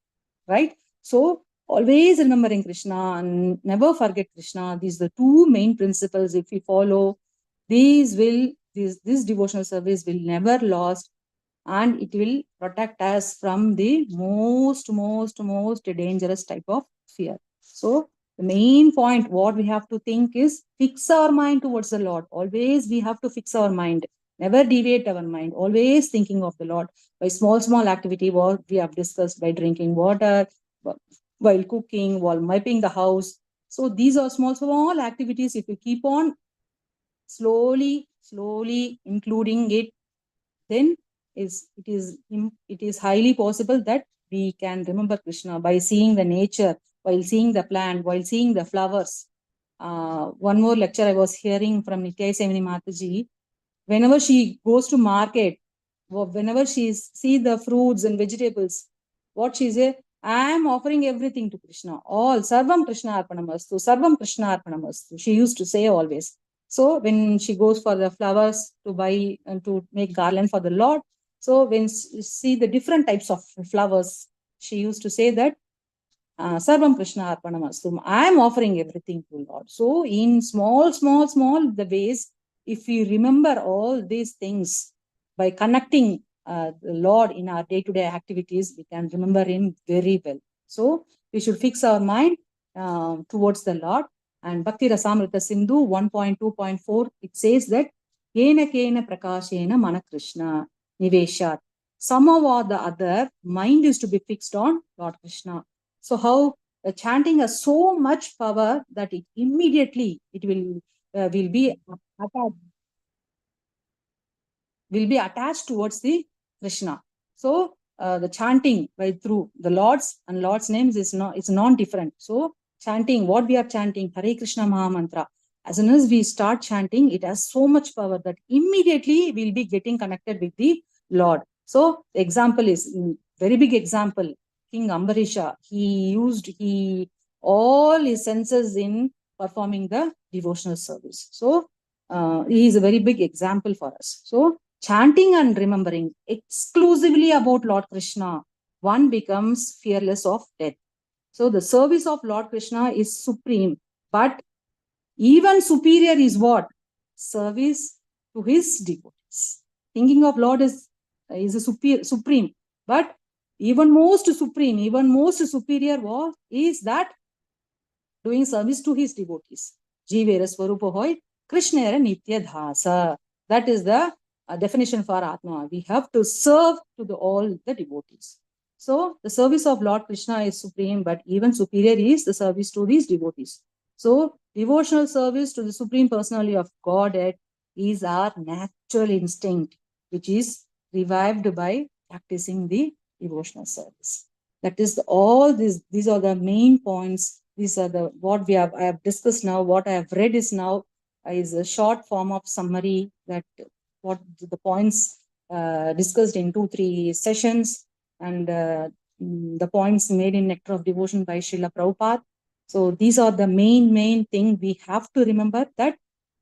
right? So always remembering Krishna and never forget Krishna. These are the two main principles. If we follow, this devotional service will never lost, and it will protect us from the most dangerous type of fear. So the main point what we have to think is fix our mind towards the Lord. Always we have to fix our mind, never deviate our mind, always thinking of the Lord by small activity what we have discussed, by drinking water, while cooking, while mopping the house. So these are small activities. If we keep on slowly including it, then it is highly possible that we can remember Krishna by seeing the nature, while seeing the plant, while seeing the flowers. One more lecture I was hearing from Nitya Semini Mataji. Whenever she goes to market, whenever she sees the fruits and vegetables, what she say, I am offering everything to Krishna. All Sarvam Krishna Arpanamastu, Sarvam Krishna Arpanamastu. She used to say always. So when she goes for the flowers to buy and to make garland for the Lord, so when you see the different types of flowers, she used to say that Sarvam Krishna Arpanamastu. I am offering everything to Lord. So in small the ways, if we remember all these things by connecting the Lord in our day-to-day activities, we can remember him very well. So we should fix our mind towards the Lord. And Bhakti Rasamrita Sindhu 1.2.4, it says that Kena Kena Prakashena Mana Krishna Niveshat. Somehow or the other, mind is to be fixed on Lord Krishna. So how chanting has so much power that it immediately will be attached towards the Krishna. So the chanting by through the Lord's and Lord's names is non-different. So chanting, what we are chanting, Hare Krishna Maha Mantra, as soon as we start chanting, it has so much power that immediately we'll be getting connected with the Lord. So the example is very big example. King Ambarisha, he used all his senses in performing the devotional service. So he is a very big example for us. So chanting and remembering exclusively about Lord Krishna, one becomes fearless of death. So the service of Lord Krishna is supreme, but even superior is what? Service to his devotees. Thinking of Lord is a supreme, but even most supreme, even most superior is that doing service to his devotees. Jivera Swarupa hoy, Krishnera Nitya Dhasa. That is the definition for Atma. We have to serve to all the devotees. So the service of Lord Krishna is supreme, but even superior is the service to these devotees. So devotional service to the Supreme Personality of Godhead is our natural instinct, which is revived by practicing the devotional service. That is these are the main points. These are the what I have discussed now. What I have read is now is a short form of summary that what the points discussed in 2-3 sessions, and the points made in Nectar of Devotion by Srila Prabhupada. So these are the main thing we have to remember, that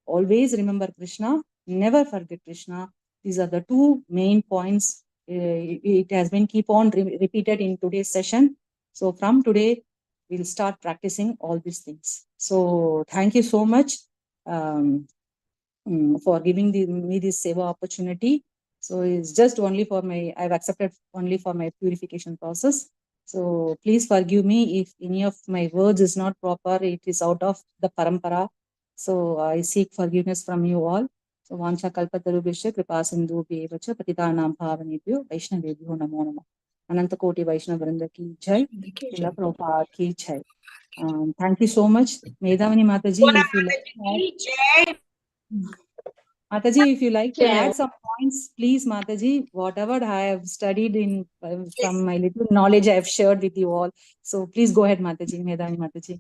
always remember Krishna, never forget Krishna. These are the two main points. It has been keep on repeated in today's session. So from today, we'll start practicing all these things. So thank you so much for giving me this seva opportunity. So it's just only for my, I've accepted only for my purification process. So please forgive me if any of my words is not proper, it is out of the parampara. So I seek forgiveness from you all. So Vancha Kalpatarubhisha Kripa Sindhu Bhevacha Patitanam Bhavanebhyo Vaishnavebhyo Namo Namah. Ananta Koti Vaishnava Vrinda ki jai. Srila Prabhupada ki jai. Thank you so much. Medhavani Mataji, if you like Mataji, if you like to add some points, please, Mataji, whatever I have studied in from my little knowledge I have shared with you all. So please go ahead, Mataji, Medhavani Mataji.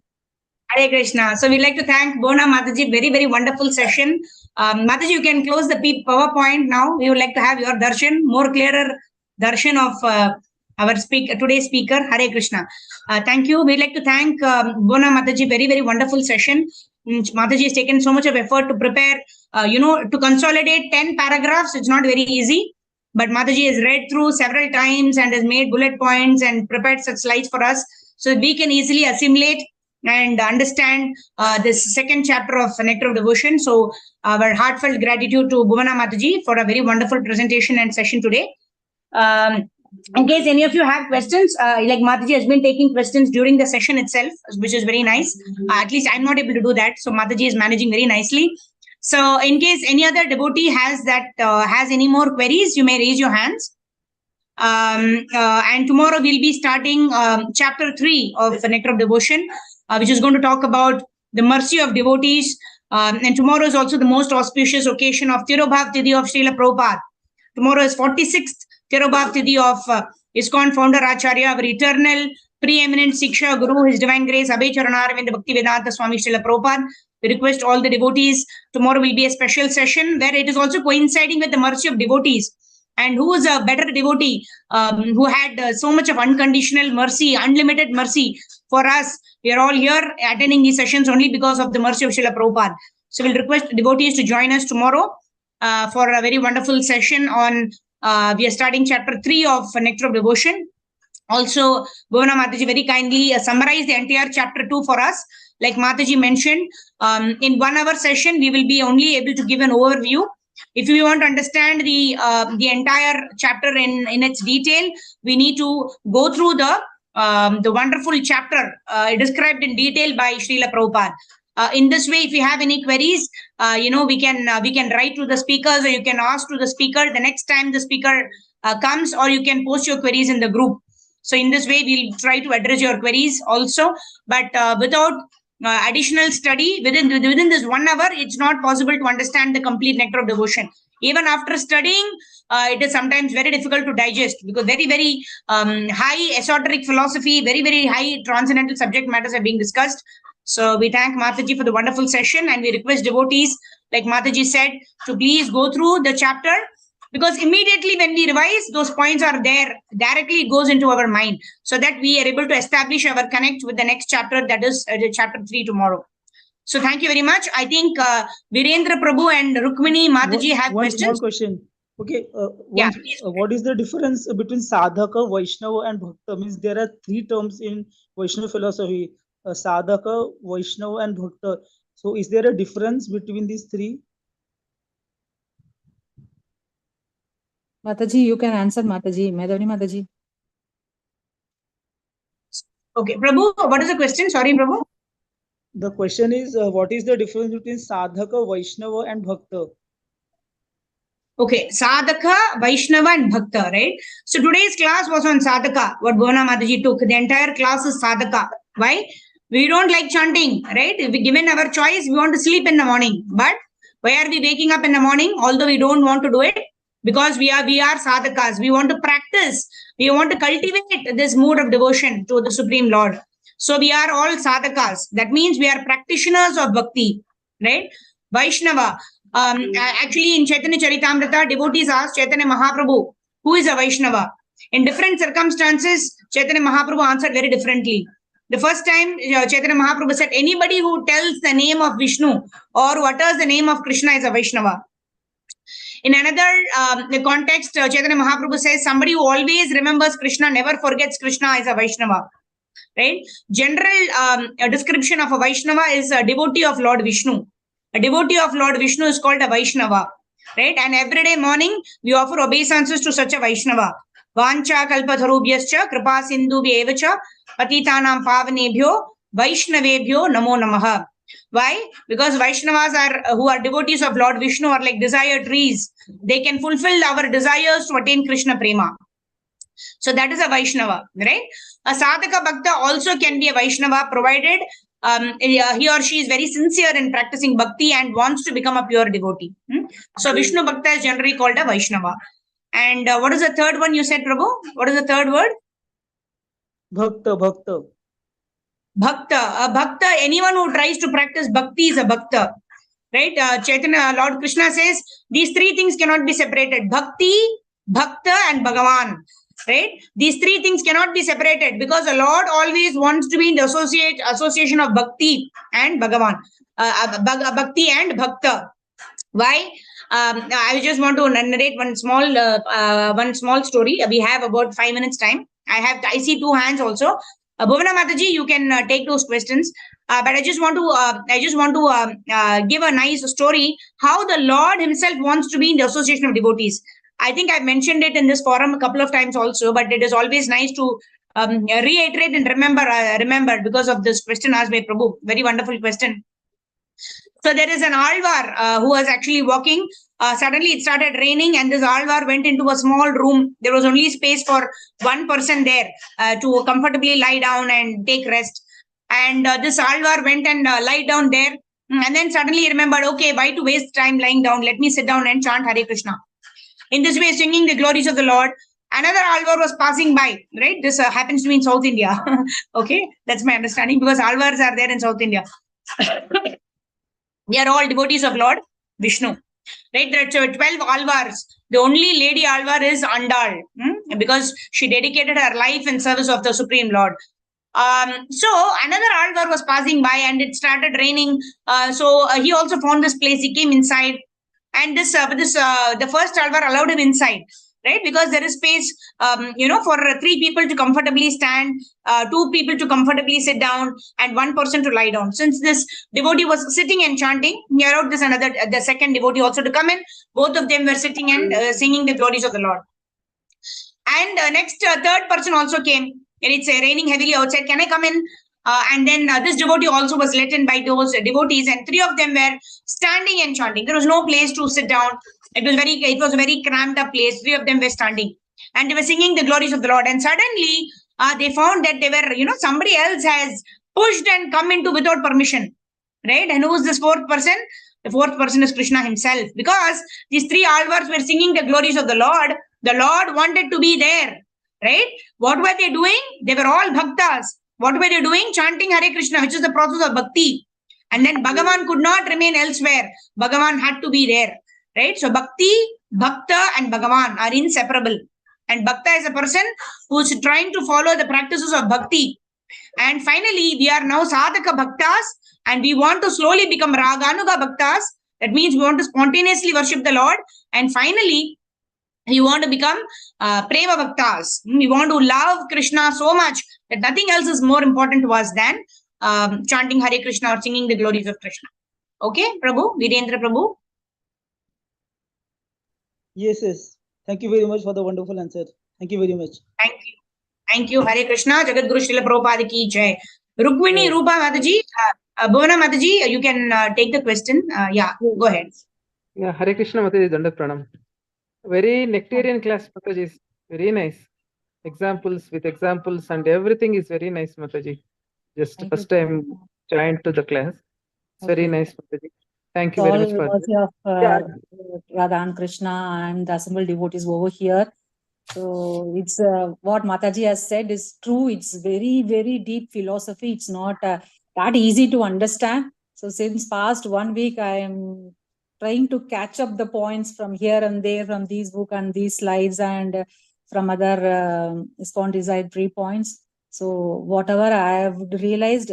Hare Krishna. So we'd like to thank Bona Mataji. Very, very wonderful session. Mataji, you can close the PowerPoint now. We would like to have your darshan, more clearer darshan of our today's speaker, Hare Krishna. Thank you. We'd like to thank Bona Mataji. Very, very wonderful session. Mataji has taken so much of effort to prepare, to consolidate 10 paragraphs. It's not very easy. But Mataji has read through several times and has made bullet points and prepared such slides for us so that we can easily assimilate and understand this second chapter of Nectar of Devotion. So our heartfelt gratitude to Bhuvana Mataji for a very wonderful presentation and session today. In case any of you have questions, like Mataji has been taking questions during the session itself, which is very nice. At least I'm not able to do that. So Mataji is managing very nicely. So in case any other devotee has any more queries, you may raise your hands. And tomorrow we'll be starting chapter 3 of the Nectar of Devotion, which is going to talk about the mercy of devotees. And tomorrow is also the most auspicious occasion of Tirobhav Tithi of Srila Prabhupada. Tomorrow is 46th Tirobhav Tithi of ISKCON founder Acharya, our eternal preeminent Siksha Guru, His Divine Grace, Abhay Charanaravinda Bhakti Vedanta Swami Srila Prabhupada. We request all the devotees, tomorrow will be a special session where it is also coinciding with the mercy of devotees. And who is a better devotee who had so much of unconditional mercy, unlimited mercy for us. We are all here attending these sessions only because of the mercy of Srila Prabhupada. So we'll request devotees to join us tomorrow for a very wonderful session on, we are starting chapter 3 of Nectar of Devotion. Also, Bhuvana Mataji very kindly summarized the entire chapter 2 for us. Like Mataji mentioned, in 1 hour session, we will be only able to give an overview. If you want to understand the entire chapter in its detail, we need to go through the wonderful chapter described in detail by Srila Prabhupada. In this way, if you have any queries, we can write to the speakers, or you can ask to the speaker the next time the speaker comes, or you can post your queries in the group. So in this way, we'll try to address your queries also. But without additional study within this 1 hour, it's not possible to understand the complete Nectar of Devotion. Even after studying, it is sometimes very difficult to digest because very, very high esoteric philosophy, very, very high transcendental subject matters are being discussed. So we thank Mataji for the wonderful session, and we request devotees, like Mataji said, to please go through the chapter, because immediately when we revise, those points are there, directly it goes into our mind, so that we are able to establish our connect with the next chapter, that is chapter 3 tomorrow. So thank you very much. I think Virendra Prabhu and Rukmini Mataji have questions. One small question. Okay, what is the difference between Sadhaka, Vaishnava and Bhakta? Means there are 3 terms in Vaishnava philosophy, Sadhaka, Vaishnava and Bhakta. So is there a difference between these 3? Mataji, you can answer, Mataji. Medhavani Mataji. Okay, Prabhu, what is the question? Sorry, Prabhu. The question is, what is the difference between Sadhaka, Vaishnava and Bhakta? Okay, Sadhaka, Vaishnava and Bhakta, right? So today's class was on Sadhaka, what Bhuvana Mataji took. The entire class is Sadhaka. Why? We don't like chanting, right? If we given our choice, we want to sleep in the morning. But why are we waking up in the morning, although we don't want to do it? Because we are sadhakas. We want to practice. We want to cultivate this mood of devotion to the Supreme Lord. So we are all sadhakas. That means we are practitioners of bhakti, right? Vaishnava. Actually, in Chaitanya Charitamrita, devotees asked Chaitanya Mahaprabhu, who is a Vaishnava? In different circumstances, Chaitanya Mahaprabhu answered very differently. The first time, Chaitanya Mahaprabhu said, anybody who tells the name of Vishnu or utters the name of Krishna is a Vaishnava. In another context, Chaitanya Mahaprabhu says, somebody who always remembers Krishna, never forgets Krishna, is a Vaishnava. Right? General description of a Vaishnava is a devotee of Lord Vishnu. A devotee of Lord Vishnu is called a Vaishnava. right? And every day morning, we offer obeisances to such a Vaishnava. Vancha kalpatharubhyascha kripa sindhubhyevacha patitanam pavanebhyo Vaishnavebhyo namo namaha. Why? Because Vaishnavas are who are devotees of Lord Vishnu are like desire trees. They can fulfill our desires to attain Krishna prema. So that is a Vaishnava, right? A Sadhaka Bhakta also can be a Vaishnava provided he or she is very sincere in practicing bhakti and wants to become a pure devotee. So Vishnu Bhakta is generally called a Vaishnava. And what is the third one you said, Prabhu? What is the third word? Bhakta, Bhakta. Bhakta. A Bhakta, anyone who tries to practice bhakti is a Bhakta. Right? Chaitanya, Lord Krishna says, these three things cannot be separated. Bhakti, Bhakta and Bhagavan. Right? These three things cannot be separated because the Lord always wants to be in the association of Bhakti and Bhagavan. Bhakti and Bhakta. Why? I just want to narrate one small story. We have about 5 minutes time. I see two hands also. Bhuvana Mataji, you can take those questions. But I just want to give a nice story how the Lord Himself wants to be in the association of devotees. I think I've mentioned it in this forum a couple of times also, but it is always nice to reiterate and remember because of this question asked by Prabhu. Very wonderful question. So there is an Alvar who was actually walking. Suddenly it started raining and this Alvar went into a small room. There was only space for one person there to comfortably lie down and take rest. And this Alvar went and lied down there. And then suddenly he remembered, okay, why to waste time lying down? Let me sit down and chant Hare Krishna. In this way, singing the glories of the Lord. Another Alvar was passing by, right? This happens to be in South India. Okay, that's my understanding because Alvars are there in South India. They are all devotees of Lord Vishnu. Right? There are 12 Alvars. The only lady Alvar is Andal because she dedicated her life in service of the Supreme Lord. So another Alvar was passing by and it started raining. So he also found this place. He came inside. And the first Alvar allowed him inside, right? Because there is space, for 3 people to comfortably stand, 2 people to comfortably sit down, and 1 person to lie down. Since this devotee was sitting and chanting, he allowed the second devotee also to come in. Both of them were sitting and singing the glories of the Lord. And third person also came. And it's raining heavily outside. Can I come in? And then this devotee also was let in by those devotees, and 3 of them were standing and chanting. There was no place to sit down. It was a very cramped up place. 3 of them were standing, and they were singing the glories of the Lord. And suddenly, they found that they were, somebody else has pushed and come into without permission, right? And who is this 4th person? The 4th person is Krishna Himself, because these 3 Alvars were singing the glories of the Lord. The Lord wanted to be there, right? What were they doing? They were all bhaktas. What were they doing? Chanting Hare Krishna, which is the process of bhakti. And then Bhagavan could not remain elsewhere. Bhagavan had to be there, right? So Bhakti, Bhakta and Bhagavan are inseparable. And Bhakta is a person who is trying to follow the practices of Bhakti. And finally, we are now Sadhaka Bhaktas and we want to slowly become Raganuga Bhaktas. That means we want to spontaneously worship the Lord. And finally, we want to become Prema Bhaktas. We want to love Krishna so much that nothing else is more important to us than chanting Hare Krishna or singing the glories of Krishna. Okay, Prabhu? Virendra Prabhu? Yes. Thank you very much for the wonderful answer. Thank you very much. Thank you. Thank you. Hare Krishna. Jagat Guru Srila Prabhupada ki jai. Rukmini Rupa Mataji, Bhuvana Mataji, you can take the question. Go ahead. Yeah, Hare Krishna Mataji, Dandat Pranam. Very nectarian class, Mataji. Is very nice. Examples and everything is very nice, Mataji. Just first time joined to the class. It's very nice, Mataji. Thank you very much for that. Radha and Krishna and the assembled devotees over here. So it's what Mataji has said is true. It's very, very deep philosophy. It's not that easy to understand. So since past 1 week, I am trying to catch up the points from here and there, from these book and these slides and from other ISKCON 3 points. So whatever I have realized,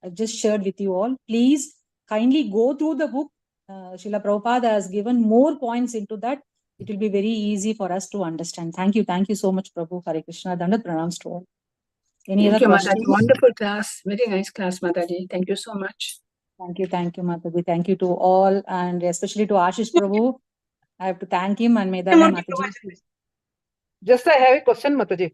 I've just shared with you all. Please kindly go through the book. Srila Prabhupada has given more points into that. It will be very easy for us to understand. Thank you so much, Prabhu. Hare Krishna. Dandat pranams to all. Any other questions? Mataji. Wonderful class. Very nice class, Mataji. Thank you so much. Thank you, Mataji. Thank you to all, and especially to Ashish Prabhu. I have to thank him and Medha Mataji. Just I have a question, Mataji.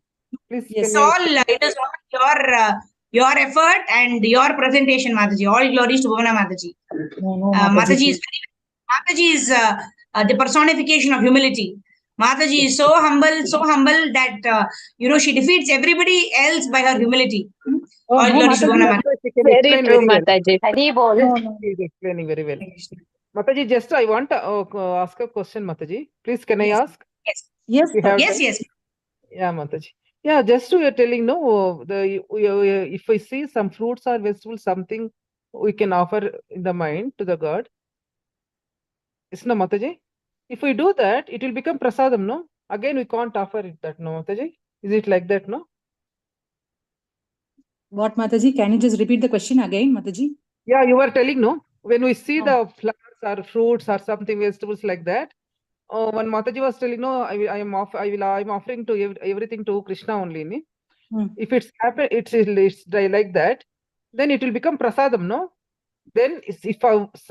Please. Yes. It is all your effort and your presentation, Mataji. All glories to Bhuvana Mataji. No, Mataji is the personification of humility. Mataji is so humble that she defeats everybody else by her humility. All glories to Bhuvana Mataji. Very true, Mataji. He is explaining very well. Mataji, just I want to ask a question, Mataji. Please, can I ask? Yes. Yes. Yeah, Mataji. Yeah, just you are telling, no, if we see some fruits or vegetables, something we can offer in the mind to the God. Is no, Mataji? If we do that, it will become prasadam, no? Again, we can't offer it that, no, Mataji? Is it like that, no? What, Mataji? Can you just repeat the question again, Mataji? Yeah, you were telling, no? When we see the flowers or fruits or something, vegetables like that, when Mataji was telling, no, I'm offering to everything to Krishna only. Ne? If it's happen, it's like that, then it will become prasadam, no? Then if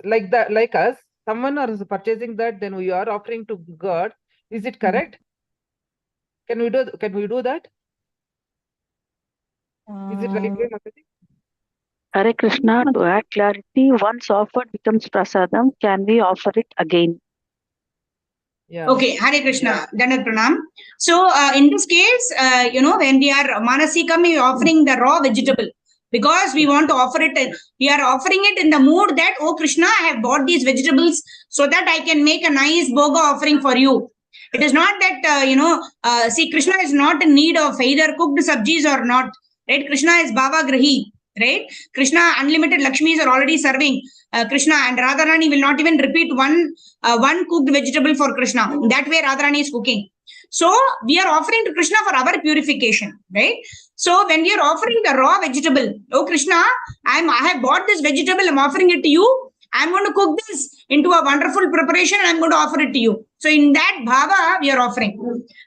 like that, like us, someone is purchasing that, then we are offering to God. Is it correct? Can we do that? Is it right way, Mataji? Hare Krishna, to add clarity, once offered becomes prasadam. Can we offer it again? Yeah. Okay, Hare Krishna, Dandavat Pranam. So, in this case, when we are Manasikam, we are offering the raw vegetable because we want to offer it. We are offering it in the mood that, oh Krishna, I have bought these vegetables so that I can make a nice bhoga offering for you. It is not that, see, Krishna is not in need of either cooked sabjis or not. Right? Krishna is Bhava Grahi. Right? Krishna, unlimited Lakshmis are already serving Krishna, and Radharani will not even repeat one cooked vegetable for Krishna. That way Radharani is cooking. So we are offering to Krishna for our purification, right? So when we are offering the raw vegetable, oh Krishna, I have bought this vegetable, I'm offering it to you. I'm going to cook this into a wonderful preparation and I'm going to offer it to you. So in that bhava, we are offering,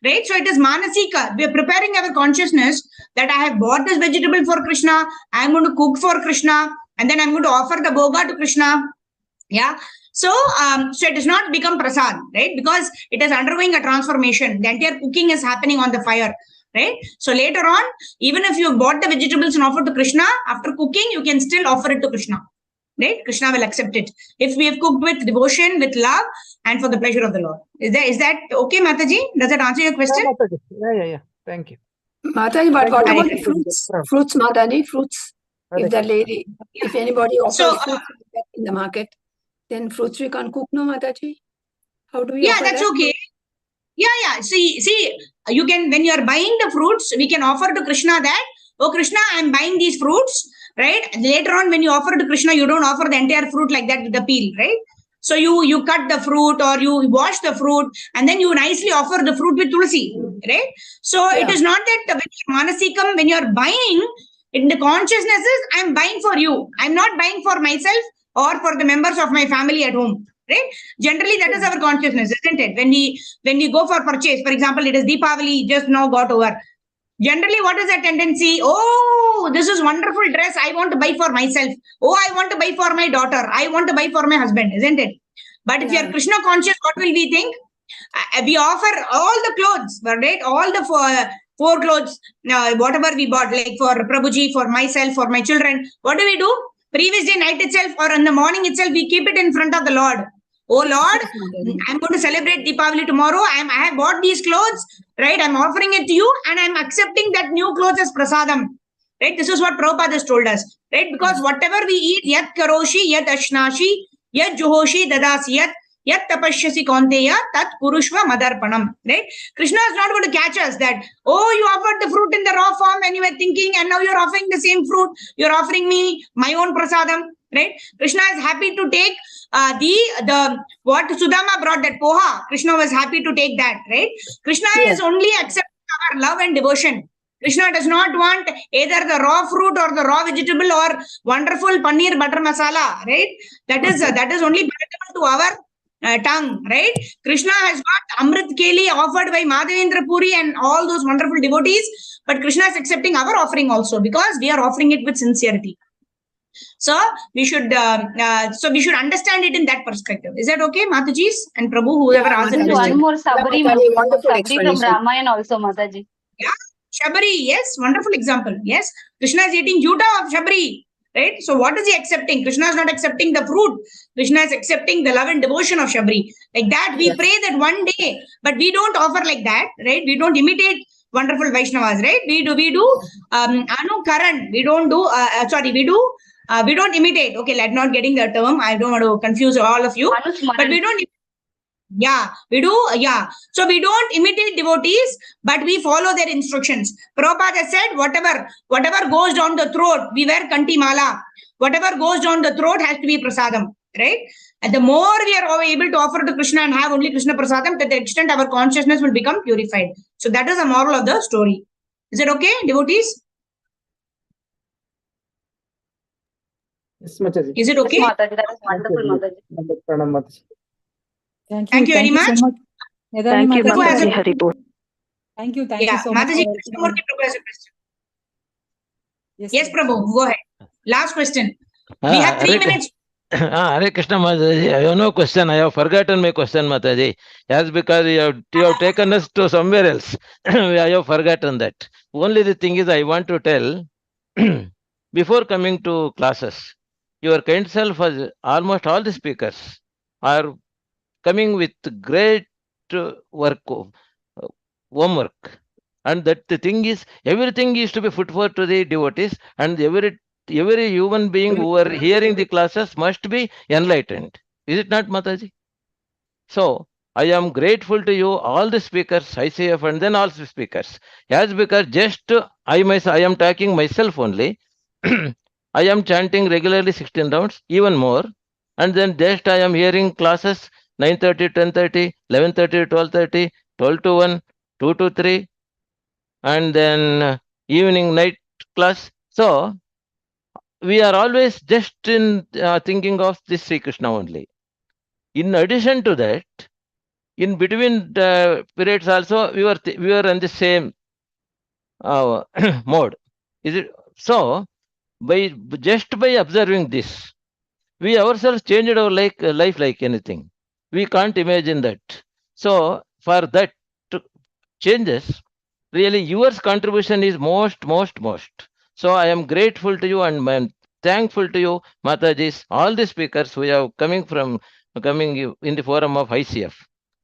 right? So it is manasika. We are preparing our consciousness that I have bought this vegetable for Krishna. I'm going to cook for Krishna and then I'm going to offer the bhoga to Krishna. Yeah. So it does not become prasad, right? Because it is undergoing a transformation. The entire cooking is happening on the fire, right? So later on, even if you bought the vegetables and offered to Krishna, after cooking, you can still offer it to Krishna. Right? Krishna will accept it. If we have cooked with devotion, with love, and for the pleasure of the Lord. Is that okay, Mataji? Does that answer your question? Yeah. Thank you. Mataji, but what about the fruits? Fruits, Mataji, fruits. If anybody offers fruits in the market, then fruits we can cook, no, Mataji? How do we offer that's okay. Yeah. See, you can, when you are buying the fruits, we can offer to Krishna that, oh Krishna, I'm buying these fruits. Right? Later on, when you offer to Krishna, you don't offer the entire fruit like that with the peel, right? So you cut the fruit or you wash the fruit and then you nicely offer the fruit with tulsi, right? So it is not that manasikam, when you are buying, in the consciousness is, I'm buying for you. I'm not buying for myself or for the members of my family at home. Right? Generally, that is our consciousness, isn't it? When we go for purchase, for example, it is Deepavali just now got over. Generally, what is the tendency? Oh, this is wonderful dress. I want to buy for myself. Oh, I want to buy for my daughter. I want to buy for my husband, isn't it? But if you are Krishna conscious, what will we think? We offer all the clothes, right? All the four clothes, whatever we bought, like for Prabhuji, for myself, for my children. What do? Previous day night itself or in the morning itself, we keep it in front of the Lord. Oh Lord, I'm going to celebrate Deepavali tomorrow. I have bought these clothes, right? I'm offering it to you and I'm accepting that new clothes as prasadam. Right? This is what Prabhupada has told us. Right? Because whatever we eat, yat karoshi, yat ashnashi, yat juhoshi, dadasi, yat tapashyasi kaunteya, tat kurushva madarpanam. Right? Krishna is not going to catch us that, oh, you offered the fruit in the raw form and you were thinking and now you're offering the same fruit. You're offering me my own prasadam. Right? Krishna is happy to take what Sudama brought, that poha. Krishna was happy to take that, right? Krishna is only accepting our love and devotion. Krishna does not want either the raw fruit or the raw vegetable or wonderful paneer butter masala, right? That is only palatable to our tongue, right? Krishna has got Amrit Keli offered by Madhavendra Puri and all those wonderful devotees, but Krishna is accepting our offering also because we are offering it with sincerity. So we should understand it in that perspective. Is that okay, Matajis and Prabhu, whoever asked the Mataji. question? One more Sabri, Yeah, Mataji, wonderful Sabri from explanation. Ramayana also, Mataji. Yeah, Shabari, yes, wonderful example. Yes, Krishna is eating juta of Shabari, right? So what is he accepting? Krishna is not accepting the fruit. Krishna is accepting the love and devotion of Shabari. Like that, we pray that one day, but we don't offer like that, right? We don't imitate wonderful Vaishnavas, right? We do Anukaran. We don't do, we don't imitate. Okay, let's not getting the term. I don't want to confuse all of you. But we don't. Yeah, we do. Yeah. So we don't imitate devotees, but we follow their instructions. Prabhupada said, whatever goes down the throat, we wear kanti mala. Whatever goes down the throat has to be prasadam, right? And the more we are able to offer to Krishna and have only Krishna prasadam, to the extent our consciousness will become purified. So that is the moral of the story. Is it okay, devotees? Yes, Mataji. Is it okay? Yes, Mataji, that is wonderful, Mataji. Pranam, Mataji. Thank you very much. Thank you, Prabhu has Mataji. a- Hari Bol. Thank you so much. Mataji, for Prabhu has a question. Yes, sir. Prabhu, go ahead. Last question. We have 3 minutes. Hare Krishna Mataji, I have no question. I have forgotten my question, Mataji. Yes, because you have taken us to somewhere else. I have forgotten that. Only the thing is, I want to tell, before coming to classes, your kind self was almost all the speakers are coming with great work, homework. And that the thing is, everything is to be put forth to the devotees, and every human being who are hearing the classes must be enlightened. Is it not, Mataji? So I am grateful to you, all the speakers, ICF, and then all the speakers. Yes, because just I am talking myself only. I am chanting regularly 16 rounds, even more. And then just I am hearing classes 9:30, 10:30, 11:30, 12:30, 12 to 1, 2 to 3, and then evening night class. So we are always just in thinking of this Sri Krishna only. In addition to that, in between the periods also, we were in the same mode. Is it so? Just by observing this, we ourselves changed our life like anything. We can't imagine that. So for that changes, really yours contribution is most. So I am grateful to you and I am thankful to you, Matajis, all the speakers who are coming in the forum of ICF.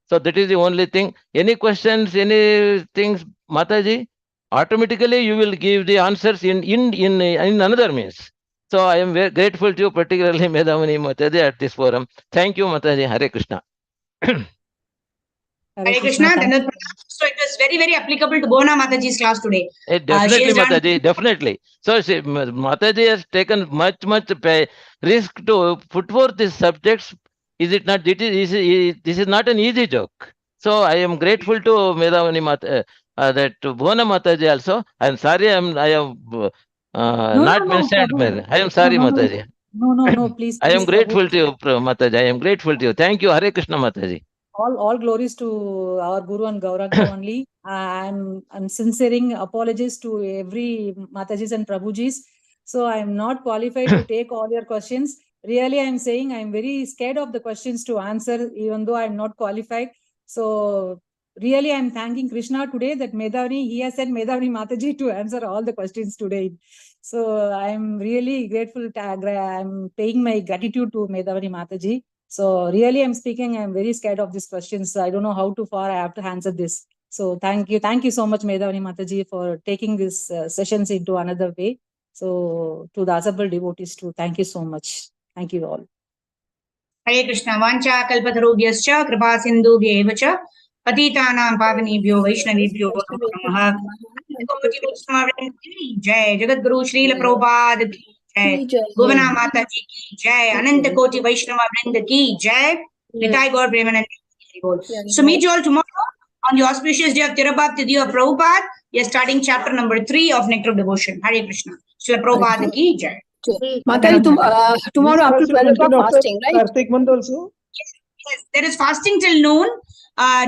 So that is the only thing. Any questions, any things, Mataji, automatically you will give the answers in another means. So I am very grateful to you, particularly Medhavani Mataji at this forum. Thank you, Mataji. Hare Krishna. Hare Krishna. So it was very, very applicable to Bona Mataji's class today. Definitely, Mataji, definitely. So Mataji has taken much risk to put forth these subjects. Is it not? This is not an easy joke. So I am grateful to Medhavani Mata, that Bona Mataji also. I am sorry, I have not mentioned. I am sorry, Mataji. No, please. I am grateful to you, Mataji. I am grateful to you. Thank you, Hare Krishna, Mataji. All glories to our Guru and Gauranga only. I'm sincering apologies to every Matajis and Prabhujis. So I'm not qualified to take all your questions. Really, I'm saying I'm very scared of the questions to answer, even though I'm not qualified. So really, I'm thanking Krishna today that he has sent Medhavani Mataji to answer all the questions today. So I'm really grateful. I'm paying my gratitude to Medhavani Mataji. So really, I'm very scared of these questions. I don't know how far I have to answer this. So thank you so much, Medhavani Mataji, for taking these sessions into another way. So to the assembled devotees too, thank you so much. Thank you all. Hare Krishna. Vancha kalpatarubhyascha kripa sindhubhyev cha patitanam pavanebhyo vaishnavebhyo namaha. Jai Jagat Guru Srila Prabhupada ki jai, Bhuvana Mata ji ki jai, Ananta Koti Vaishnava Vrinda ki jai, Nitai Gaur Premanand. So meet you all tomorrow on the auspicious day of Tirabhav Tithi of Prabhupada. We are starting chapter number 3 of Nectar of Devotion. Hare Krishna. Srila Prabhupada ki jai. Mataji, tomorrow after 12 o'clock fasting, right? Kartik month also. Yes, there is fasting till noon,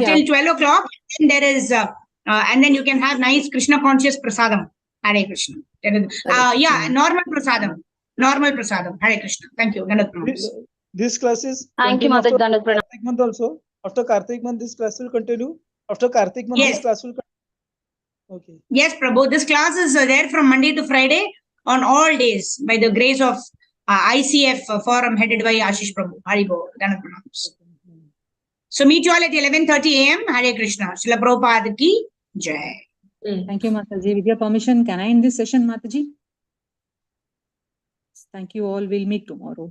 till 12 o'clock, and there is and then you can have nice Krishna conscious prasadam. Hare Krishna. Normal prasadam. normal prasadam. Hare Krishna. Thank you. Dandavat pranams. This class is Thank you, continue Mataji. after Dandavat pranam. Kartik month also. After Kartik month, this class will continue. After Kartik month, Yes. this class will continue. Okay. Yes, Prabhu. This class is there from Monday to Friday on all days by the grace of ICF forum headed by Ashish Prabhu. Haribo. Dandavat pranams. So meet you all at 11:30 a.m. Hare Krishna. Srila Prabhupada ki jai. Thank you, Mataji. With your permission, can I end this session, Mataji? Thank you all. We'll meet tomorrow.